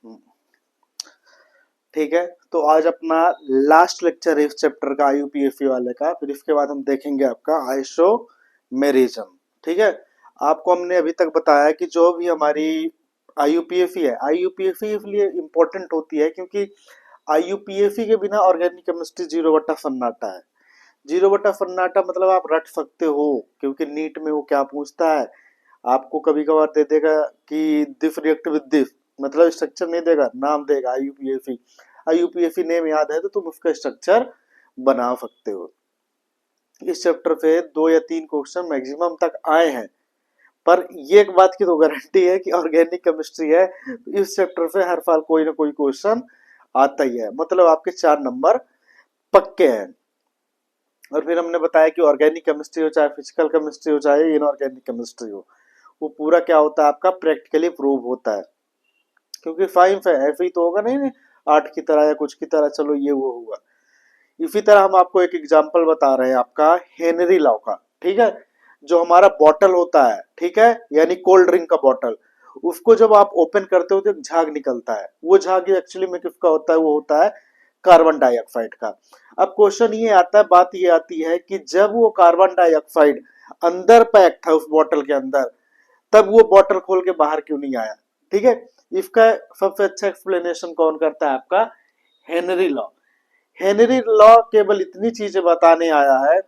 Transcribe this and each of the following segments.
हम्म, ठीक है। तो आज अपना लास्ट लेक्चर है इस चैप्टर का, आईयूपीएफई वाले का। फिर इसके बाद हम देखेंगे आपका आइसोमेरिज्म। ठीक है। आपको हमने अभी तक बताया कि जो भी हमारी आईयूपीएफई है, आईयूपीएफई इसलिए इंपॉर्टेंट होती है क्योंकि आईयूपीएफई के बिना ऑर्गेनिक केमिस्ट्री जीरो बट्टा सन्नाटा है। जीरो बट्टा सन्नाटा मतलब आप रट सकते हो, क्योंकि नीट में वो क्या पूछता है, आपको कभी कभार दे देगा कि दिस रिएक्ट विद दिस, मतलब स्ट्रक्चर नहीं देगा, नाम देगा आईयूपीएफई। आईयूपीएफई नेम याद है तो तुम उसका स्ट्रक्चर बना सकते हो। इस चैप्टर पे 2 या 3 क्वेश्चन मैक्सिमम तक आए हैं, पर ये एक बात की तो गारंटी है कि ऑर्गेनिक केमिस्ट्री है तो इस चैप्टर पे हर साल कोई ना कोई क्वेश्चन आता ही है, मतलब आपके 4 नंबर पक्के हैं। और फिर हमने बताया कि ऑर्गेनिक केमिस्ट्री हो, चाहे फिजिकल केमिस्ट्री हो, चाहे इनऑर्गेनिक केमिस्ट्री हो, वो पूरा क्या होता है आपका, प्रैक्टिकली प्रूव होता है। क्योंकि साइंस है, ऐसे ही तो होगा नहीं, आर्ट की तरह या कुछ की तरह चलो ये वो हुआ। इसी तरह हम आपको एक एग्जांपल बता रहे हैं आपका हेनरी लॉ का। ठीक है। जो हमारा बॉटल होता है, ठीक है, यानी कोल्ड ड्रिंक का बॉटल, उसको जब आप ओपन करते हो तो एक झाग निकलता है। वो झाग एक्चुअली में किसका होता है, वो होता है कार्बन डाइऑक्साइड का। अब क्वेश्चन ये आता है, बात ये आती है कि जब वो कार्बन डाइऑक्साइड अंदर पैक था उस बॉटल के अंदर, तब वो बॉटल खोल के बाहर क्यों नहीं आया। ठीक है। इसका सबसे अच्छा एक्सप्लेनेशन कौन करता है, आपका हेनरी लॉ। हेनरी लॉ केवल इतनी चीजें बताने आया है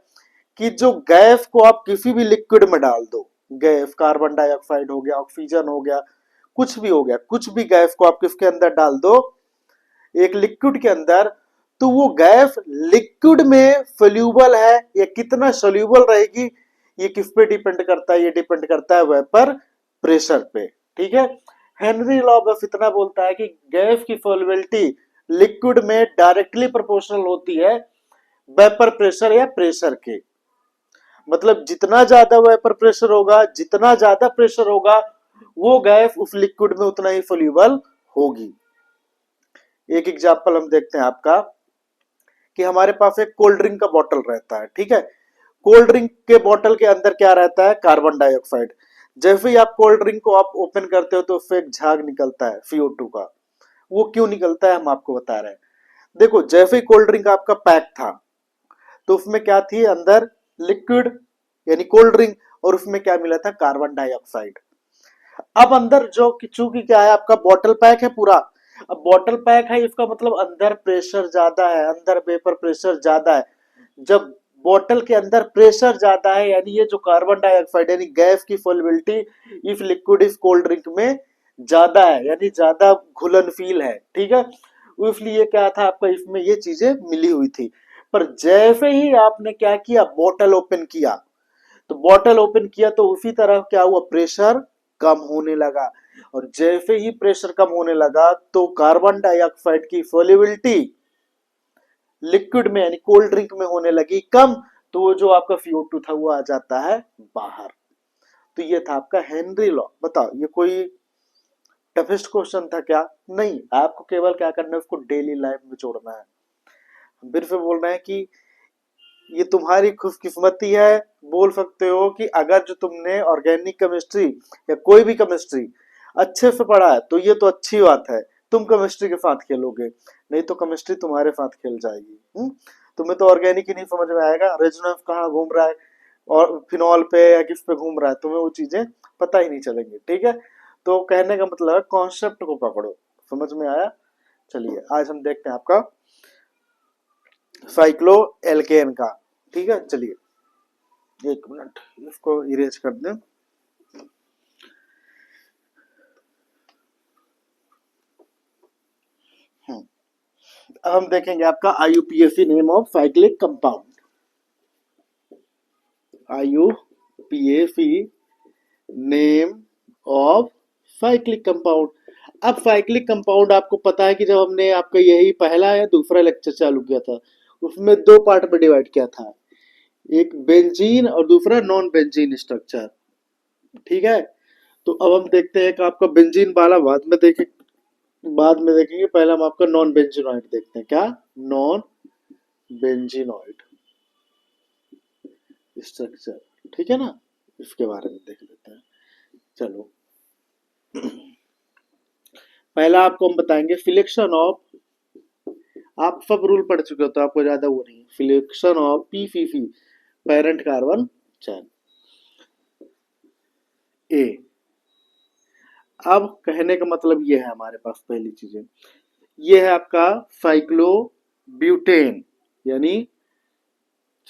कि जो गैस को आप किसी भी लिक्विड में डाल दो, गैस कार्बन डाइऑक्साइड हो गया, ऑक्सीजन हो गया, कुछ भी हो गया, कुछ भी गैस को आप किसके अंदर डाल दो, एक लिक्विड के अंदर, तो वो गैस लिक्विड में सोल्यूबल है या कितना सोल्यूबल रहेगी, ये किस पे डिपेंड करता है, ये डिपेंड करता है वेपर प्रेशर पे। ठीक है। हेनरी लॉ बस इतना बोलता है कि गैस की सोल्युबिलिटी लिक्विड में डायरेक्टली प्रोपोर्शनल होती है वेपर प्रेशर या प्रेशर के। मतलब जितना ज्यादा वेपर प्रेशर होगा, जितना ज्यादा प्रेशर होगा, वो गैस उस लिक्विड में उतना ही सोल्यूबल होगी। एक एग्जांपल हम देखते हैं आपका कि हमारे पास एक कोल्ड ड्रिंक का बॉटल रहता है। ठीक है। कोल्ड ड्रिंक के बॉटल के अंदर क्या रहता है, कार्बन डाइऑक्साइड। जैसे ही आप कोल्ड ड्रिंक को आप ओपन करते हो तो उससे एक झाग निकलता है CO2 का। वो क्यों निकलता है हम आपको बता रहे हैं। देखो, जैसे ही कोल्ड ड्रिंक आपका पैक था तो उसमें क्या थी अंदर, लिक्विड यानी कोल्ड ड्रिंक, और उसमें क्या मिला था, कार्बन डाइऑक्साइड। अब अंदर जो चूंकि क्या है, आपका बॉटल पैक है पूरा। अब बॉटल पैक है, इसका मतलब अंदर प्रेशर ज्यादा है, अंदर वेपर प्रेशर ज्यादा है। जब बॉटल के अंदर प्रेशर ज्यादा है, यानी ये जो कार्बन डाइऑक्साइड यानी गैस की सोल्युबिलिटी इस लिक्विड इस कोल्ड ड्रिंक में ज्यादा है, यानी ज्यादा घुलनशील है। ठीक है। इसलिए क्या था आपका, इसमें ये चीजें मिली हुई थी। पर जैसे ही आपने क्या किया, बॉटल ओपन किया, तो बॉटल ओपन किया तो उसी तरह क्या हुआ, प्रेशर कम होने लगा। और जैसे ही प्रेशर कम होने लगा तो कार्बन डाइऑक्साइड की सोल्युबिलिटी लिक्विड में यानी कोल्ड ड्रिंक में होने लगी कम, तो वो जो आपका CO2 था वो आ जाता है बाहर। तो ये था आपका हेनरी लॉ। बताओ, ये कोई टफेस्ट क्वेश्चन था क्या? नहीं, आपको केवल क्या करना है, उसको डेली लाइफ में जोड़ना है। फिर से बोल रहे हैं कि ये तुम्हारी खुशकिस्मती है, बोल सकते हो कि अगर जो तुमने ऑर्गेनिक केमिस्ट्री या कोई भी केमिस्ट्री अच्छे से पढ़ा है तो ये तो अच्छी बात है, तुम केमिस्ट्री के साथ खेलोगे, नहीं तो केमिस्ट्री तुम्हारे साथ खेल जाएगी। तुम्हें तो ऑर्गेनिक ही नहीं समझ में आएगा, रेजोनेंस कहाँ घूम रहा है और फिनॉल पे या किस पे घूम रहा है, तुम्हें वो चीजें पता ही नहीं चलेंगी। ठीक है। तो कहने का मतलब है कॉन्सेप्ट को पकड़ो। समझ में आया? चलिए आज हम देखते हैं आपका साइक्लो एल्केन का। ठीक है। चलिए 1 मिनट इसको इरेज कर दें। अब हम देखेंगे आपका IUPAC name of cyclic compound. IUPAC name of cyclic compound. अब साइक्लिक कंपाउंड आपको पता है कि जब हमने आपका यही पहला या दूसरा लेक्चर चालू किया था, उसमें 2 पार्ट में डिवाइड किया था, एक बेंजीन और दूसरा नॉन बेंजीन स्ट्रक्चर। ठीक है। तो अब हम देखते हैं कि आपका बेंजीन वाला बाद में देखेंगे, पहले हम आपका नॉन बेंजीनॉइड देखते हैं। क्या? Non benzenoid structure. ठीक है ना, इसके बारे में देख लेते हैं। चलो पहला आपको हम बताएंगे सिलेक्शन ऑफ, आप सब रूल पढ़ चुके हो तो आपको ज्यादा वो नहीं, selection of PCC parent carbon chain ए। अब कहने का मतलब ये है हमारे पास पहली चीजें, ये है आपका साइक्लोब्यूटेन, यानी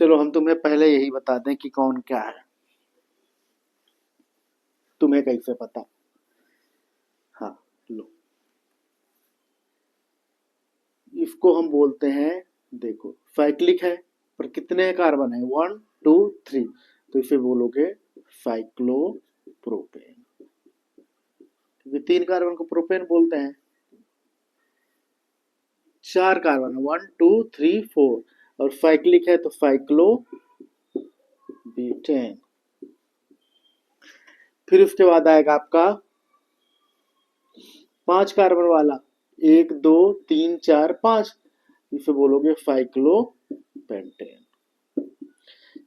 चलो हम तुम्हें पहले यही बता दें कि कौन क्या है, तुम्हें कैसे पता। हाँ लो, इसको हम बोलते हैं, देखो साइक्लिक है पर कितने कार्बन है, 1 2 3, तो इसे बोलोगे साइक्लोप्रोपेन, क्योंकि 3 कार्बन को प्रोपेन बोलते हैं। 4 कार्बन, 1 2 3 4, और साइक्लिक है तो साइक्लो ब्यूटेन। फिर उसके बाद आएगा आपका 5 कार्बन वाला, 1 2 3 4 5, इसे बोलोगे साइक्लोपेंटेन।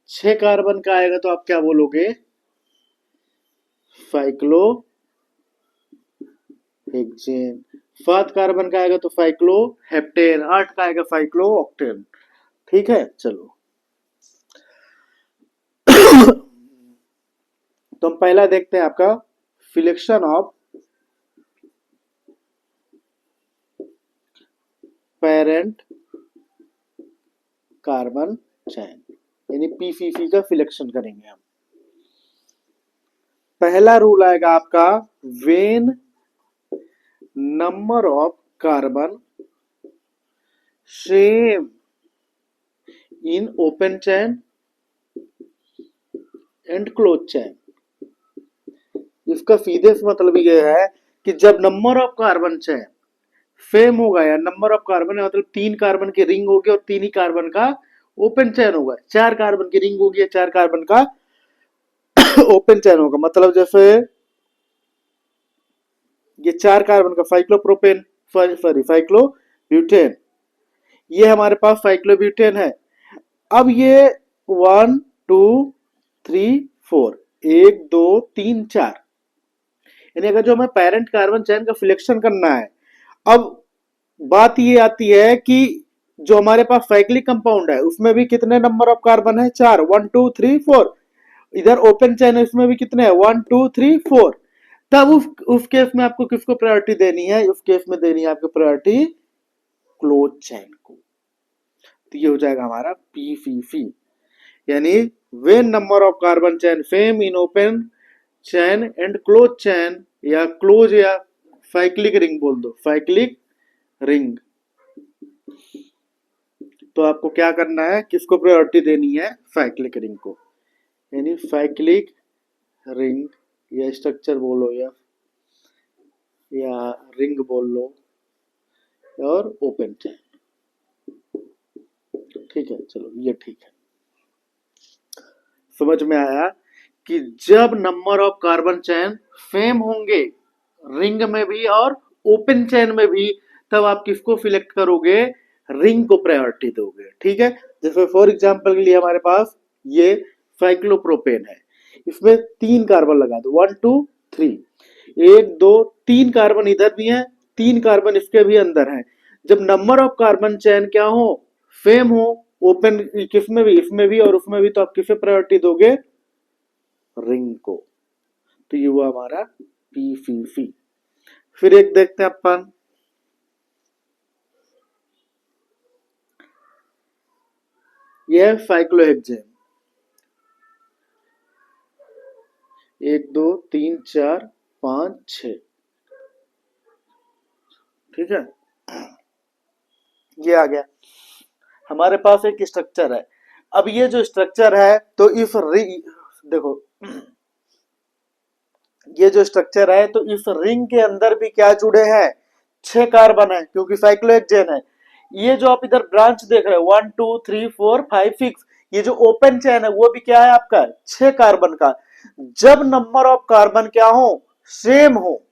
6 कार्बन का आएगा तो आप क्या बोलोगे, साइक्लो हेक्सेन। 7 कार्बन का आएगा तो साइक्लो हेप्टेन। 8 का आएगा साइक्लो ऑक्टेन। ठीक है, चलो तो हम पहला देखते हैं आपका सिलेक्शन ऑफ पेरेंट कार्बन चैन, यानी पीसीसी का सिलेक्शन करेंगे हम। पहला रूल आएगा आपका, when number of carbon same in open chain and close चैन। इसका सीधे से मतलब ये है कि जब number of carbon chain same होगा, या नंबर ऑफ कार्बन है मतलब 3 कार्बन की रिंग होगी और 3 ही कार्बन का ओपन चैन होगा, 4 कार्बन की रिंग होगी या 4 कार्बन का ओपन चैन होगा, मतलब जैसे ये 4 कार्बन का साइक्लोप्रोपेन, सॉरी साइक्लोब्यूटेन, ये हमारे पास साइक्लोब्यूटेन है। अब ये 1 2 3 4, 1 2 3 4, यानी अगर जो हमें पेरेंट कार्बन चैन का सिलेक्शन करना है, अब बात ये आती है कि जो हमारे पास साइक्लिक कंपाउंड है उसमें भी कितने नंबर ऑफ कार्बन है, 4, 1 2 3 4। इधर ओपन चैन है उसमें भी कितने हैं, 1 2 3 4। तब उस केस में आपको किसको प्रायोरिटी देनी है, उस केस में देनी है आपको प्रायोरिटी क्लोज चैन को। तो ये हो जाएगा हमारा पीसीसी, यानी when number of carbon chain same in open chain and close चैन, या क्लोज या साइक्लिक रिंग बोल दो, साइक्लिक रिंग, तो आपको क्या करना है, किसको प्रायोरिटी देनी है, साइक्लिक रिंग को, यानी साइक्लिक रिंग या स्ट्रक्चर बोलो या रिंग बोल लो, और ओपन चैन। ठीक है, चलो ये ठीक है, समझ में आया कि जब number of carbon chain same होंगे रिंग में भी और ओपन चैन में भी, तब आप किसको सिलेक्ट करोगे, रिंग को प्रायोरिटी दोगे। ठीक है, जैसे फॉर एग्जांपल के लिए हमारे पास ये साइक्लोप्रोपेन है, इसमें 3 कार्बन लगा दो, 1 2 3, 1 2 3 कार्बन इधर भी है, 3 कार्बन इसके भी अंदर है। जब नंबर ऑफ कार्बन चैन क्या हो, सेम हो, ओपन किसमें भी, इसमें भी और उसमें भी, तो आप किसे प्रायोरिटी दोगे, रिंग को। तो ये हुआ हमारा पीसीसी। फिर एक देखते हैं अपन, यह है साइक्लोहेक्सेन, 1 2 3 4 5 6। ठीक है, ये आ गया हमारे पास एक स्ट्रक्चर है। अब ये जो स्ट्रक्चर है, तो इस देखो ये जो स्ट्रक्चर है, तो इस रिंग के अंदर भी क्या जुड़े हैं, 6 कार्बन है, क्योंकि साइक्लोहेक्सेन है। ये जो आप इधर ब्रांच देख रहे हो 1 2 3 4 5 6, ये जो ओपन चैन है वो भी क्या है आपका, 6 कार्बन का। जब नंबर ऑफ कार्बन क्या हो, सेम हो,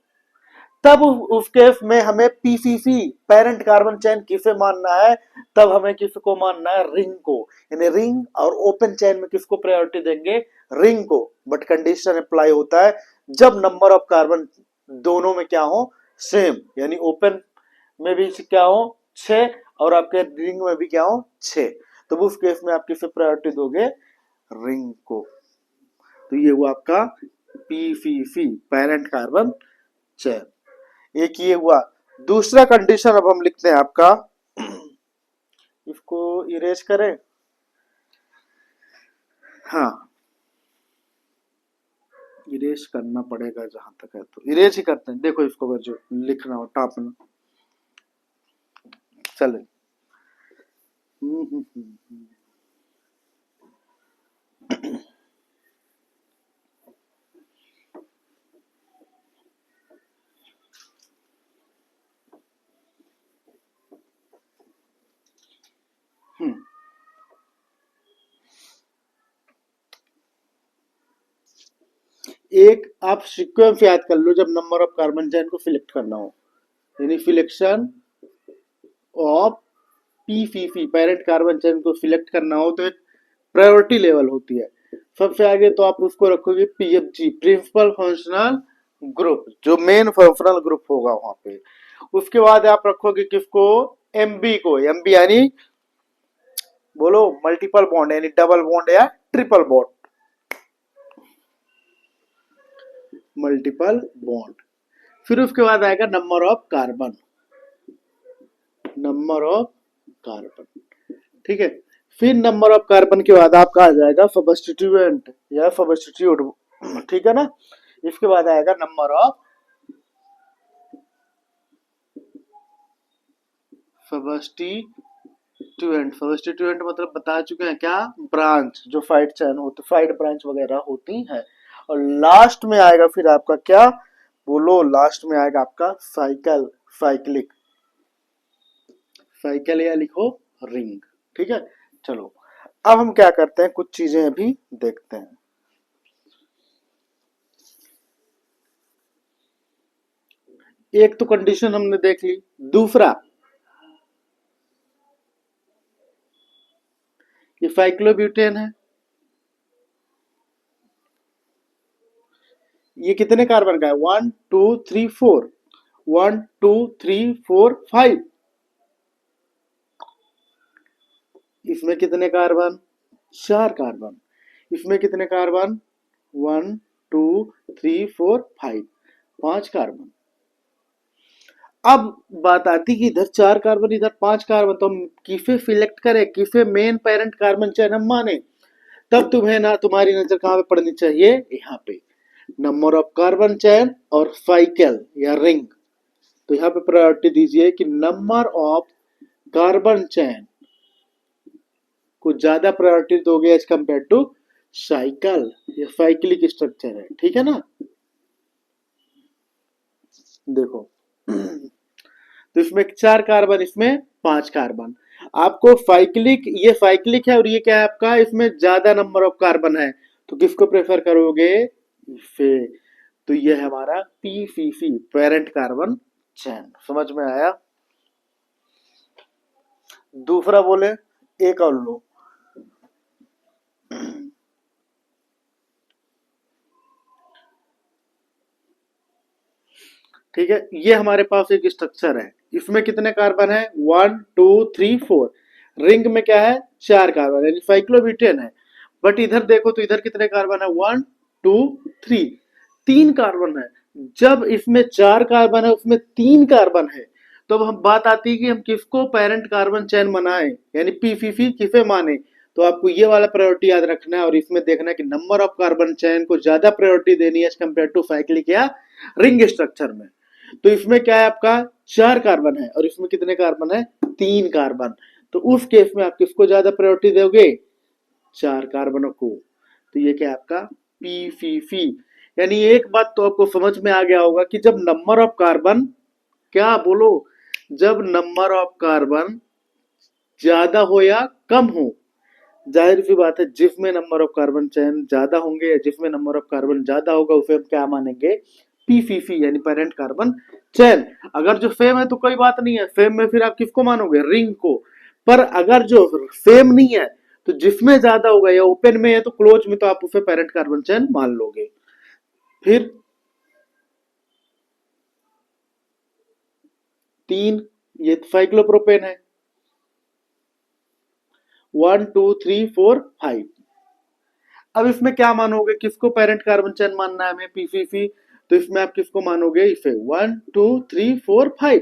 तब उस केस में हमें पीसीसी पेरेंट कार्बन चैन किसे मानना है, तब हमें किसको मानना है, रिंग को। यानी रिंग और ओपन चैन में किसको प्रायोरिटी देंगे, रिंग को। बट कंडीशन अप्लाई होता है जब नंबर ऑफ कार्बन दोनों में क्या हो, सेम, यानी ओपन में भी क्या हो 6 और आपके रिंग में भी क्या हो 6, तो उस केस में आप किसे प्रायोरिटी दोगे, रिंग को। तो ये हुआ आपका पीफीफी पेरेंट कार्बन चेन। एक ये हुआ। दूसरा कंडीशन अब हम लिखते हैं आपका, इसको इरेज करें, हाँ इरेज करना पड़ेगा, जहां तक है तो इरेज ही करते हैं। देखो इसको अगर जो लिखना हो टॉप में चले। एक आप सीक्वेंस याद कर लो, जब नंबर ऑफ कार्बन चेन को सिलेक्ट करना हो, यानी selection of PCC parent carbon chain को सिलेक्ट करना हो, तो एक प्रायोरिटी लेवल होती है। सबसे आगे तो आप उसको रखोगे पीएफजी, प्रिंसिपल फंक्शनल ग्रुप, जो मेन फंक्शनल ग्रुप होगा वहां पे। उसके बाद आप रखोगे किसको, एमबी को। एमबी यानी बोलो मल्टीपल बॉन्ड, यानी डबल बॉन्ड या ट्रिपल बॉन्ड, मल्टीपल बॉन्ड। फिर उसके बाद आएगा number of carbon, number of carbon, ठीक है। फिर नंबर ऑफ कार्बन के बाद आपका आ जाएगा सबस्टिट्यूएंट या सबस्टिट्यूट, ठीक है ना। इसके बाद आएगा नंबर ऑफ सबस्टिट्यूएंट। सबस्टिट्यूएंट मतलब बता चुके हैं क्या, ब्रांच, जो साइड चेन होती, साइड ब्रांच वगैरह होती है। और लास्ट में आएगा फिर आपका क्या, बोलो लास्ट में आएगा आपका साइकिल, साइक्लिक, साइकिल या लिखो रिंग, ठीक है। चलो अब हम क्या करते हैं, कुछ चीजें अभी देखते हैं। एक तो कंडीशन हमने देख ली, दूसरा ये साइक्लोब्यूटेन है, ये कितने कार्बन का है, 1 2 3 4, 1 2 3 4 5, इसमें कितने कार्बन, 4 कार्बन। इसमें कितने कार्बन, 1 2 3 4 5, 5 कार्बन। अब बात आती कि इधर 4 कार्बन इधर 5 कार्बन, तो हम किसे सिलेक्ट करें, किसे मेन पेरेंट कार्बन चेन हम माने। तब तुम्हें ना तुम्हारी नजर कहां पे पड़नी चाहिए, यहाँ पे नंबर ऑफ कार्बन चेन और साइकिल या रिंग। तो यहाँ पे प्रायोरिटी दीजिए कि नंबर ऑफ कार्बन चेन को ज्यादा प्रायोरिटी दोगे एज कंपेयर टू साइकिल, ये साइक्लिक स्ट्रक्चर है, ठीक है ना। देखो तो इसमें 4 कार्बन, इसमें 5 कार्बन। आपको साइक्लिक, ये साइक्लिक है और ये क्या है आपका, इसमें ज्यादा नंबर ऑफ कार्बन है, तो किसको प्रेफर करोगे, इसे। तो ये है हमारा पीसीसी पेरेंट कार्बन चेन, समझ में आया। दूसरा बोले एक और लो, ठीक है। ये हमारे पास एक स्ट्रक्चर है, इसमें कितने कार्बन है, 1 2 3 4, रिंग में क्या है, 4 कार्बन, यानी साइक्लोब्यूटेन है। बट इधर देखो तो इधर कितने कार्बन है, 1 2 3, 3 कार्बन है। जब इसमें 4 कार्बन है, उसमें 3 कार्बन है, तो अब हम बात आती है कि हम किसको पेरेंट कार्बन चेन बनाए, यानी पीसीसी किसे माने। तो आपको ये वाला प्रायोरिटी याद रखना है और इसमें देखना है कि नंबर ऑफ कार्बन चेन को ज्यादा प्रायोरिटी देनी है एज कंपेयर टू साइक्लिक या रिंग स्ट्रक्चर में। तो इसमें क्या है आपका, 4 कार्बन है और इसमें कितने कार्बन है, 3 कार्बन। तो उस केस में आप किसको ज्यादा प्रायोरिटी दोगे, 4 कार्बनों को। तो ये क्या है आपका पीसीसी। यानी एक बात तो आपको समझ में आ गया होगा कि जब नंबर ऑफ कार्बन, क्या बोलो, जब नंबर ऑफ कार्बन ज्यादा हो या कम हो, जाहिर सी बात है जिसमें नंबर ऑफ कार्बन चेन ज्यादा होंगे या जिसमें नंबर ऑफ कार्बन ज्यादा होगा उसे हम क्या मानेंगे, पीसीसी यानी पेरेंट कार्बन चेन। अगर जो सेम है तो कोई बात नहीं है, सेम में फिर आप किसको मानोगे, रिंग को। पर अगर जो सेम नहीं है तो जिसमें ज्यादा होगा या ओपन में है तो क्लोज में, तो आप उसे पेरेंट कार्बन चेन मान लोगे। फिर 3, ये साइक्लोप्रोपेन है। 1 2 3 4 5। अब इसमें क्या मानोगे, किसको पेरेंट कार्बन चेन मानना है हमें, पीसीसी। तो इसमें आप किसको मानोगे, इसे 1 2 3 4 5,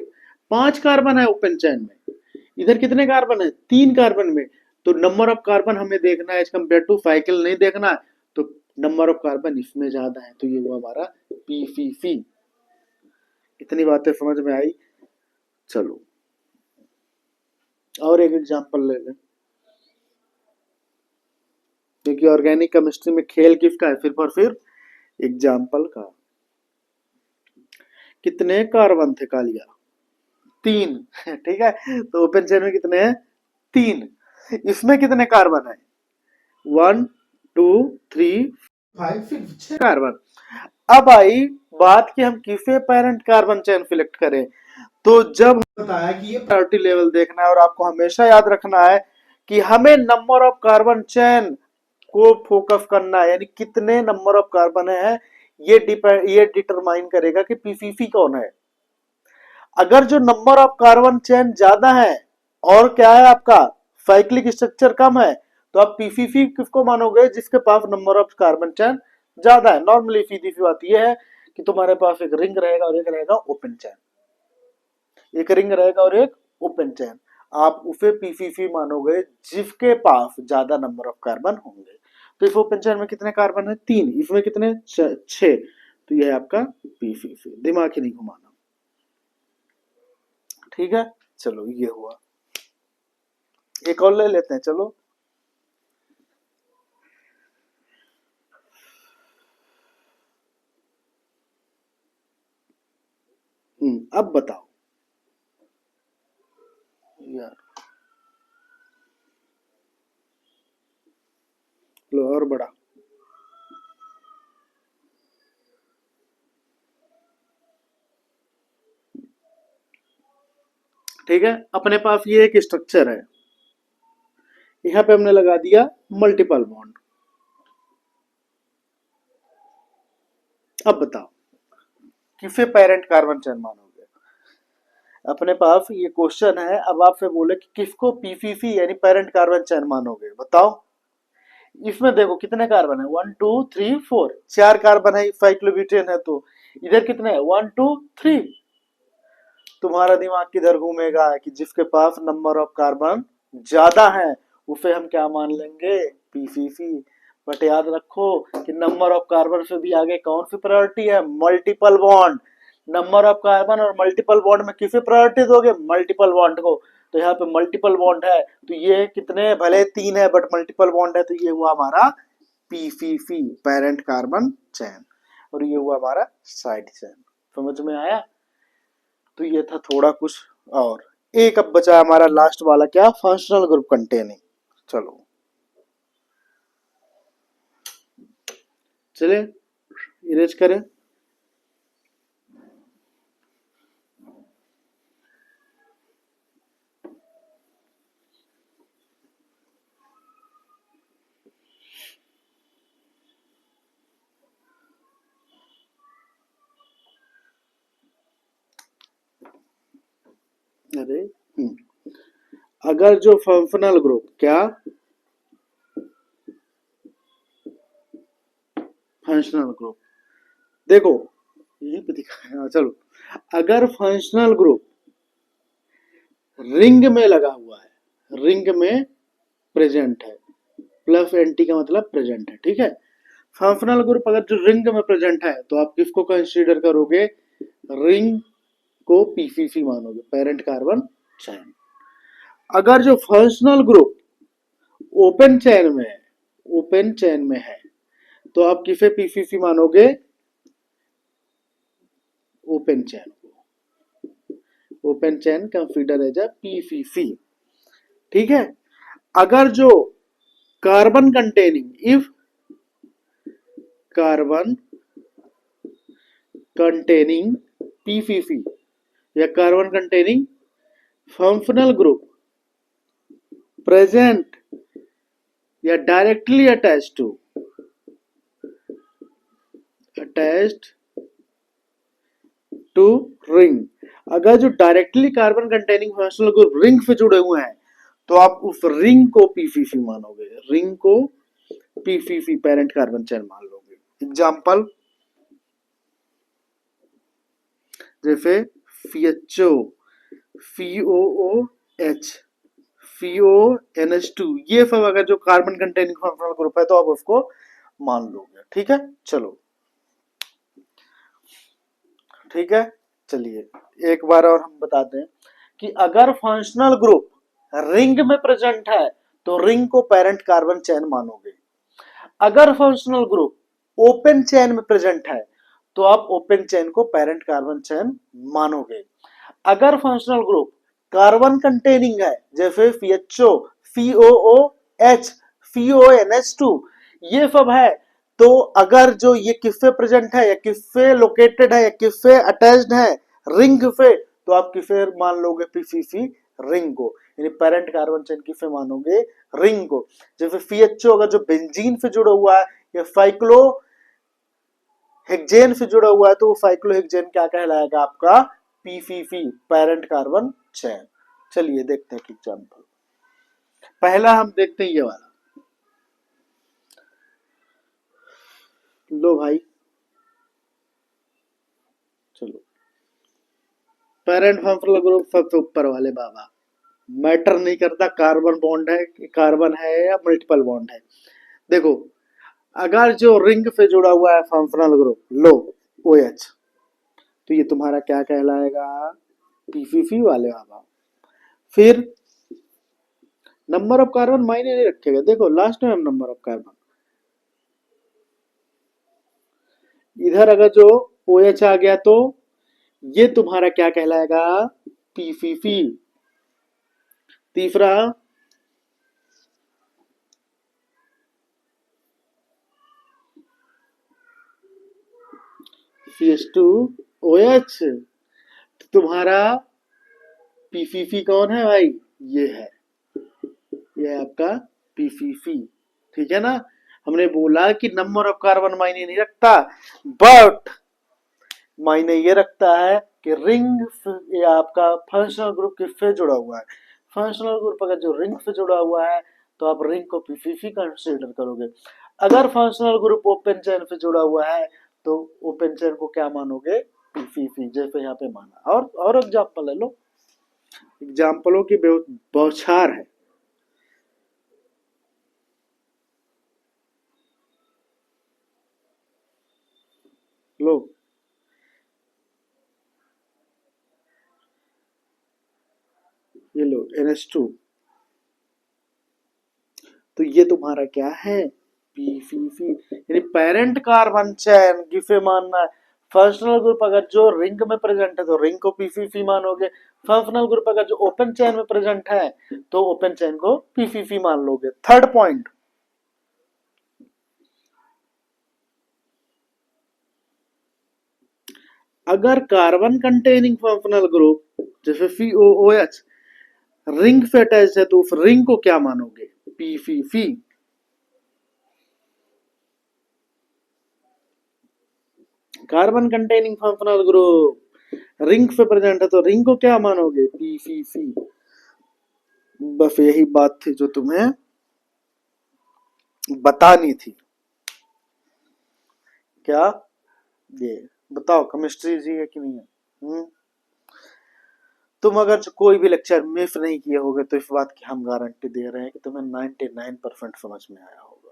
5 कार्बन है ओपन चेन में। इधर कितने कार्बन है, 3 कार्बन में। तो नंबर ऑफ कार्बन हमें देखना है एज कम्पेयर टू साइकिल नहीं देखना है, तो नंबर ऑफ कार्बन इसमें ज्यादा है, तो ये हुआ हमारा पीसीसी। इतनी बातें समझ में आई। चलो और एक एग्जांपल ले लें, क्योंकि ऑर्गेनिक केमिस्ट्री में खेल किसका है, सिर्फ और सिर्फ एग्जाम्पल का। कितने कार्बन थे कालिया, 3। ठीक है, तो ओपन चेन में कितने हैं, 3। इसमें कितने कार्बन है, 1 2 3 5 6 कार्बन। अब आई बात कि हम किसे पेरेंट कार्बन चेन सिलेक्ट करें। तो जब बताया कि ये प्रायोरिटी लेवल देखना है, और आपको हमेशा याद रखना है कि हमें नंबर ऑफ कार्बन चेन को फोकस करना है, यानी कितने नंबर ऑफ कार्बन है ये डिटरमाइन करेगा कि पीसीसी कौन है। अगर जो नंबर ऑफ कार्बन चेन ज्यादा है और क्या है आपका साइक्लिक स्ट्रक्चर कम है, तो आप पीसीसी किसको मानोगे, जिसके पास नंबर ऑफ कार्बन चेन ज्यादा है। नॉर्मली सीधी सी बात यह है कि तुम्हारे पास एक रिंग रहेगा और एक रहेगा ओपन चेन, एक रिंग रहेगा और एक ओपन चेन, आप उसे पीसीसी मानोगे जिसके पास ज्यादा नंबर ऑफ कार्बन होंगे। तो इस ओपन चेन में कितने कार्बन है, 3, इसमें कितने 6, तो यह है आपका पीसीसी। दिमाग ही नहीं घुमाना, ठीक है। चलो ये हुआ, एक और ले लेते हैं, चलो। अब बताओ यार, लो और बड़ा। ठीक है, अपने पास ये एक स्ट्रक्चर है, यहां पे हमने लगा दिया मल्टीपल बॉन्ड। अब बताओ किसे पेरेंट कार्बन चेन मानोगे। अपने पास ये क्वेश्चन है, अब आपसे बोले कि किसको पीसीसी यानी पेरेंट कार्बन चेन मानोगे, बताओ। इसमें देखो कितने कार्बन है, 1 2 3 4, 4 कार्बन है, साइक्लोब्यूटेन है, तो इधर कितने हैं, 1 2 3। तुम्हारा दिमाग किधर घूमेगा कि जिसके पास नंबर ऑफ कार्बन ज्यादा है उसे हम क्या मान लेंगे, पीसीसी। बट याद रखो कि नंबर ऑफ कार्बन से भी आगे कौन सी प्रायोरिटी है, multiple bond. Number of carbon और मल्टीपल बॉन्ड में किसे प्रायोरिटी दोगे, मल्टीपल बॉन्ड को। तो यहाँ पे मल्टीपल बॉन्ड है, तो ये कितने, भले 3 है बट मल्टीपल बॉन्ड है, तो ये हुआ हमारा पीसीसी पेरेंट कार्बन चेन, और ये हुआ हमारा साइड चेन। समझ में आया। तो ये था थोड़ा कुछ। और एक अब बचा हमारा लास्ट वाला, क्या, फंक्शनल ग्रुप कंटेनिंग। चलो चले इरेज करें। अरे अगर जो फंक्शनल ग्रुप, क्या, फंक्शनल ग्रुप, देखो ये भी दिखा, चलो। अगर फंक्शनल ग्रुप रिंग में लगा हुआ है, रिंग में प्रेजेंट है, प्लस एंटी का मतलब प्रेजेंट है, ठीक है। फंक्शनल ग्रुप अगर जो रिंग में प्रेजेंट है, तो आप किसको कंसीडर करोगे, रिंग को पीसीसी मानोगे, पेरेंट कार्बन चेन। अगर जो फंक्शनल ग्रुप ओपन चेन में है, ओपन चेन में है, तो आप किसे पीसीसी मानोगे, ओपन चेन को, open chain consider as a PCC, ठीक है। अगर जो carbon containing, if carbon containing PCC या carbon containing functional group present या डायरेक्टली अटैच्ड टू रिंग, अगर जो directly carbon containing functional group ring से जुड़े हुए हैं तो आप उस रिंग को पीसीसी मानोगे, रिंग को पीसीसी पेरेंट कार्बन चेन मान लोगे। एग्जांपल जैसे CHO, COOH, CONH2, ये सब अगर जो कार्बन कंटेनिंग फंक्शनल ग्रुप है तो आप उसको मान लोगे। ठीक है, चलो ठीक है। चलिए एक बार और हम बताते हैं कि अगर फंक्शनल ग्रुप रिंग में प्रेजेंट है तो रिंग को पेरेंट कार्बन चेन मानोगे। अगर फंक्शनल ग्रुप ओपन चेन में प्रेजेंट है तो आप ओपन चेन को पेरेंट कार्बन चेन मानोगे। अगर फंक्शनल ग्रुप कार्बन कंटेनिंग है जैसे CHO, COOH, CONH2, ये सब है, तो अगर जो ये किससे प्रेजेंट है या किससे लोकेटेड है या किससे अटैच्ड है रिंग से, तो आप किसे मान लोगे? पीसीसी रिंग को, यानी पेरेंट कार्बन चेन किसे मानोगे? रिंग को। जैसे CHO अगर जो बेंजीन से जुड़ा हुआ है या साइक्लो हेक्सेन से जुड़ा हुआ है तो वो साइक्लोहेक्सेन क्या कहलाएगा? आपका पीसीसी पेरेंट कार्बन चेन। चलिए देखते हैं एग्जांपल। पहला हम देखते हैं ये वाला, लो भाई, चलो पेरेंट फंक्शनल ग्रुप सबसे ऊपर वाले बाबा, मैटर नहीं करता कार्बन बॉन्ड है, कार्बन है या मल्टीपल बॉन्ड है। देखो अगर जो रिंग से जुड़ा हुआ है फंक्शनल ग्रुप लो OH, तो ये तुम्हारा क्या कहलाएगा? पीसीसी वाले बाबा। फिर नंबर ऑफ कार्बन मायने नहीं रखेगा, देखो लास्ट में हम नंबर ऑफ कार्बन, इधर अगर जो OH आ गया तो ये तुम्हारा क्या कहलाएगा? पीसीसी। तीसरा CH2OH, तो तुम्हारा पीसीसी कौन है भाई? ये है, ये है आपका पीसीसी। ठीक है ना, हमने बोला कि नंबर ऑफ कार्बन मायने नहीं रखता, बट मायने ये रखता है कि रिंग या आपका फंक्शनल ग्रुप किससे जुड़ा हुआ है। फंक्शनल ग्रुप अगर जो रिंग से जुड़ा हुआ है तो आप रिंग को पीसीसी कंसीडर करोगे। अगर फंक्शनल ग्रुप ओपन चेन से जुड़ा हुआ है तो ओपन चेन को क्या मानोगे? पीसीसी, जैसे यहाँ पे माना। और एग्जाम्पल ले लो, एग्जाम्पलों की बौछार है। लो ये लो NH2, तो ये तुम्हारा क्या है? पीसीसी, यानी पेरेंट कार्बन चेन किसे मानना है? फंक्शनल ग्रुप अगर जो रिंग में प्रेजेंट है तो रिंग को पीसीसी मानोगे। फंक्शनल ग्रुप अगर जो ओपन चेन में प्रेजेंट है तो ओपन चेन को पीसीसी मान लोगे। थर्ड पॉइंट, अगर कार्बन कंटेनिंग फंक्शनल ग्रुप जैसे COOH रिंग से अटैच है तो उस रिंग को क्या मानोगे? PCC. Carbon containing functional group ring पे प्रेजेंट है तो रिंग को क्या मानोगे? पीसीसी। बस यही बात थी जो तुम्हें बतानी थी। क्या ये बताओ, केमिस्ट्री जी है कि नहीं है? तुम अगर कोई भी लेक्चर मिस नहीं किए होगे तो इस बात की हम गारंटी दे रहे हैं कि तुम्हें 99% समझ में आया होगा।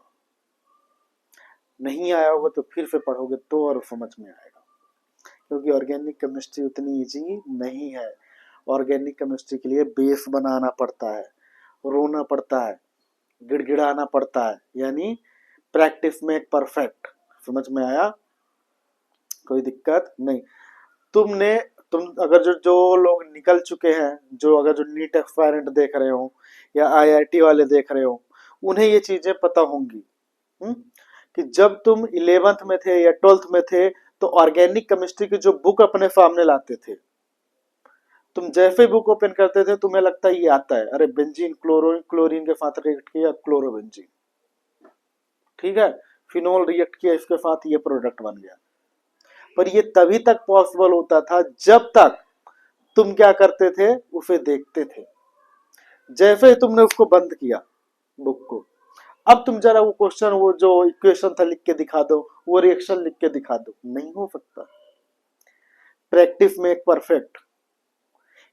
नहीं आया होगा तो फिर से पढ़ोगे तो और समझ में आएगा, क्योंकि ऑर्गेनिक केमिस्ट्री उतनी इजी नहीं है। ऑर्गेनिक केमिस्ट्री के लिए बेस बनाना पड़ता है, रोना पड़ता है, गिड़गिड़ाना पड़ता है, यानी प्रैक्टिस में परफेक्ट। समझ में आया? कोई दिक्कत नहीं। तुमने तुम अगर जो लोग निकल चुके हैं, जो अगर जो नीट एक्सपायरेंट देख रहे हो या आईआईटी वाले देख रहे हो, उन्हें ये चीजें पता होंगी कि जब तुम 11th में थे या 12th में थे तो ऑर्गेनिक केमिस्ट्री की जो बुक अपने सामने लाते थे, तुम जैसे बुक ओपन करते थे तुम्हें लगता है ये आता है, अरे बेंजीन क्लोरीन के साथ रिएक्ट किया क्लोरोबेंजीन, ठीक है, फिनोल रिएक्ट किया इसके साथ ये प्रोडक्ट बन गया। पर ये तभी तक पॉसिबल होता था जब तक तुम क्या करते थे, उसे देखते थे। जैसे ही तुमने उसको बंद किया बुक को, अब तुम जरा वो क्वेश्चन, वो जो इक्वेशन था लिख के दिखा दो, वो रिएक्शन लिख के दिखा दो, नहीं हो सकता। प्रैक्टिस मेक परफेक्ट,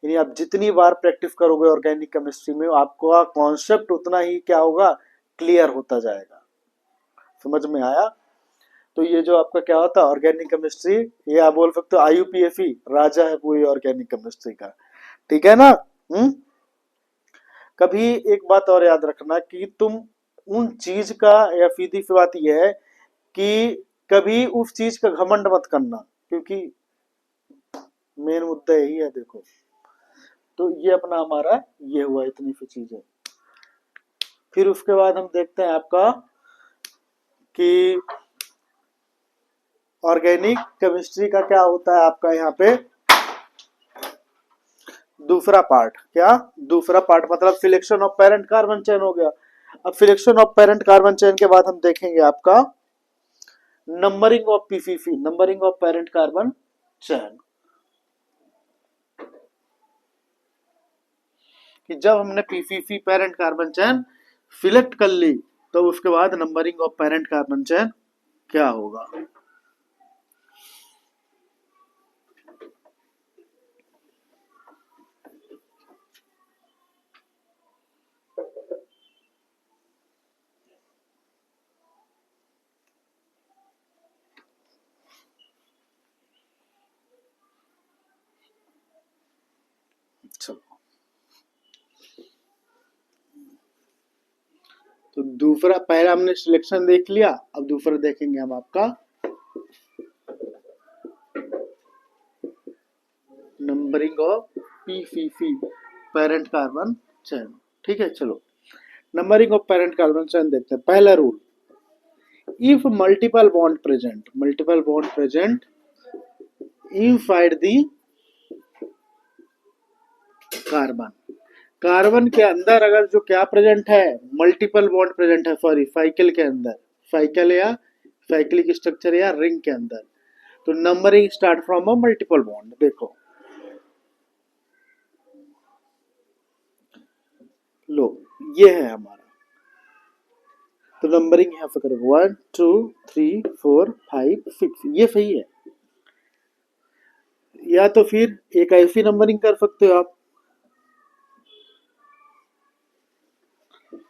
यानी आप जितनी बार प्रैक्टिस करोगे ऑर्गेनिक केमिस्ट्री में, आपका कॉन्सेप्ट उतना ही क्या होगा, क्लियर होता जाएगा। समझ में आया? तो ये जो आपका क्या होता है ऑर्गेनिक केमिस्ट्री, ये आप बोल सकते हो आईयूपीएफई राजा है पूरी ऑर्गेनिक केमिस्ट्री का। ठीक है ना? कभी एक बात और याद रखना कि तुम उन चीज का, या सीधी सी बात यह है कि कभी उस चीज का घमंड मत करना, क्योंकि मेन मुद्दा यही है। देखो, तो ये अपना हमारा ये हुआ, इतनी सी चीज है। फिर उसके बाद हम देखते हैं आपका कि ऑर्गेनिक केमिस्ट्री का क्या होता है आपका यहाँ पे दूसरा पार्ट। क्या दूसरा पार्ट? मतलब selection of parent carbon chain हो गया। अब selection of parent carbon chain के बाद हम देखेंगे आपका numbering of PCC, numbering of parent carbon chain, कि जब हमने PCC parent carbon chain select कर ली, तो उसके बाद numbering of parent carbon chain क्या होगा। चलो, तो दूसरा, पहला हमने सिलेक्शन देख लिया, अब दूसरा देखेंगे हम आपका numbering of PCC parent carbon chain. ठीक है, चलो numbering of parent carbon chain देखते हैं। पहला rule, if multiple bond present inside the carbon, carbon के अंदर अगर जो क्या प्रेजेंट है, मल्टीपल बॉन्ड प्रेजेंट है, सॉरी साइकिल के अंदर, साइकिल या साइक्लिक स्ट्रक्चर या रिंग के अंदर, तो numbering start from a multiple bond. देखो लो, ये है हमारा, तो नंबरिंग यहाँ पे करो 1 2 3 4 5 6, ये सही है। या तो फिर एक ऐसी नंबरिंग कर सकते हो आप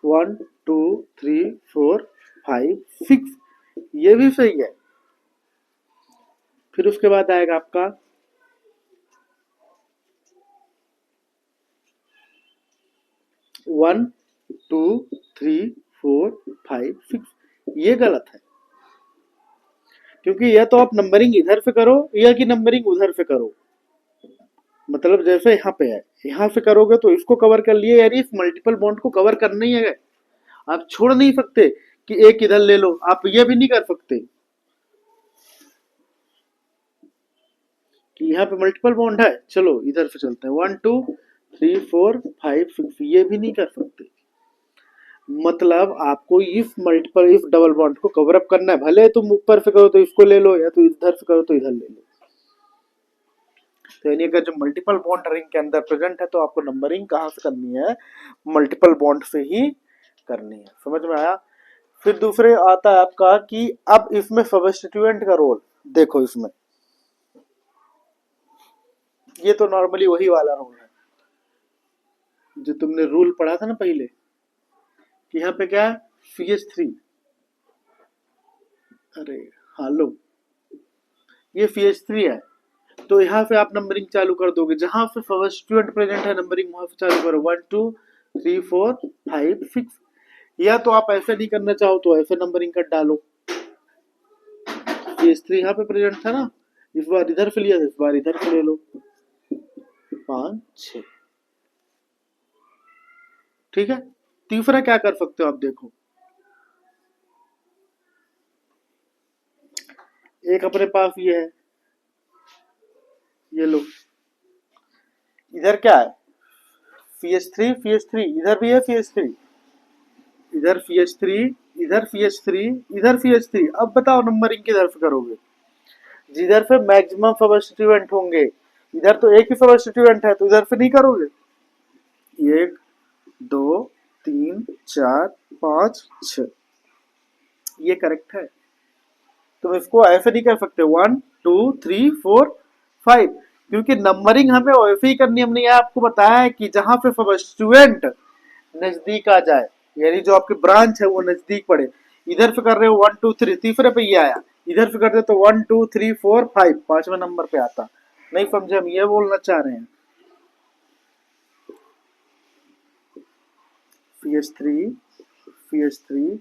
1 2 3 4 5 6, ये भी सही है। फिर उसके बाद आएगा आपका 1 2 3 4 5 6, ये गलत है, क्योंकि या तो आप नंबरिंग इधर से करो या कि नंबरिंग उधर से करो। मतलब जैसे यहाँ पे है, यहाँ से करोगे तो इसको कवर कर लिए, यानी इस मल्टीपल बॉन्ड को कवर करना ही है। आप छोड़ नहीं सकते कि एक इधर ले लो, आप ये भी नहीं कर सकते कि यहाँ पे मल्टीपल बॉन्ड है, चलो इधर से चलते हैं 1 2 3 4 5 6, ये भी नहीं कर सकते। मतलब आपको if multiple, if double bond को कवर अप करना है, भले तुम ऊपर से करो तो इसको ले लो, या तो इधर से करो तो इधर ले लो। तो यानी अगर जो मल्टीपल बॉन्ड रिंग के अंदर प्रेजेंट है, तो आपको नंबरिंग कहाँ से करनी है, मल्टीपल बॉन्ड से ही करनी है। समझ में आया? फिर दूसरे आता है आपका कि अब इसमें सब्स्टिट्यूएंट का रोल देखो। इसमें ये तो नॉर्मली वही वाला रोल है जो तुमने रूल पढ़ा था ना पहले, कि यहाँ पे क्या है CH3, अरे हाँ लो, ये CH3 है, तो यहाँ पे आप नंबरिंग चालू कर दोगे, जहां पे सब्स्टिट्यूएंट प्रेजेंट है नंबरिंग वहां पे चालू करो 1 2 3 4 5 6। या तो आप ऐसे नहीं करना चाहो तो ऐसे नंबरिंग कर डालो। CH3 यहाँ पे प्रेजेंट था ना, इस बार इधर से लिया, इस बार इधर से ले लो 5 6। ठीक है, तीसरा क्या कर सकते हो आप, देखो एक अपने पास ये है, ये लो, इधर क्या है CH3 इधर भी है CH3, इधर CH3, इधर CH3, इधर CH3। अब बताओ नंबरिंग किधर से करोगे, जिधर पे मैक्सिमम सब्स्टिट्यूएंट होंगे, इधर तो एक ही सब्स्टिट्यूएंट है, तो इधर से नहीं करोगे। 1 2 3 4 5 6, ये करेक्ट है। तुम इसको ऐसे नहीं कर सकते 1 2 3 4 5, क्योंकि नंबरिंग हमें वैसे ही करनी, हमने यह आपको बताया है कि जहां पे सब्स्टिट्यूएंट नजदीक आ जाए, यानी जो आपकी ब्रांच है वो नजदीक पड़े। इधर से कर रहे हो 1 2 3, तीसरे पे ये आया, इधर से करते तो 1 2 3 4 5, पांचवें नंबर पे आता। नहीं समझे, हम ये बोलना चाह रहे हैं। CH3 CH3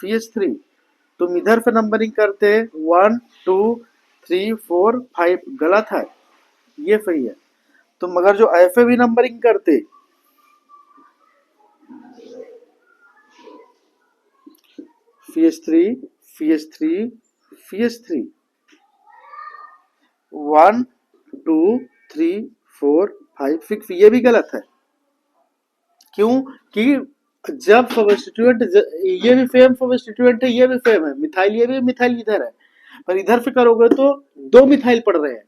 CH3, तुम इधर से नंबरिंग करते 1 2 3 4 5, गलत है, ये सही है। तुम अगर जो ऐसे भी नंबरिंग करते CH3 CH3 CH3 1 2 3 4 5 6, ये भी गलत है। क्यों कि जब सब्स्टिट्यूएंट, ये भी सेम सब्स्टिट्यूएंट है, ये भी सेम है, मिथाइल ये भी, मिथाइल इधर है, पर इधर से करोगे तो 2 मिथाइल पड़ रहे हैं,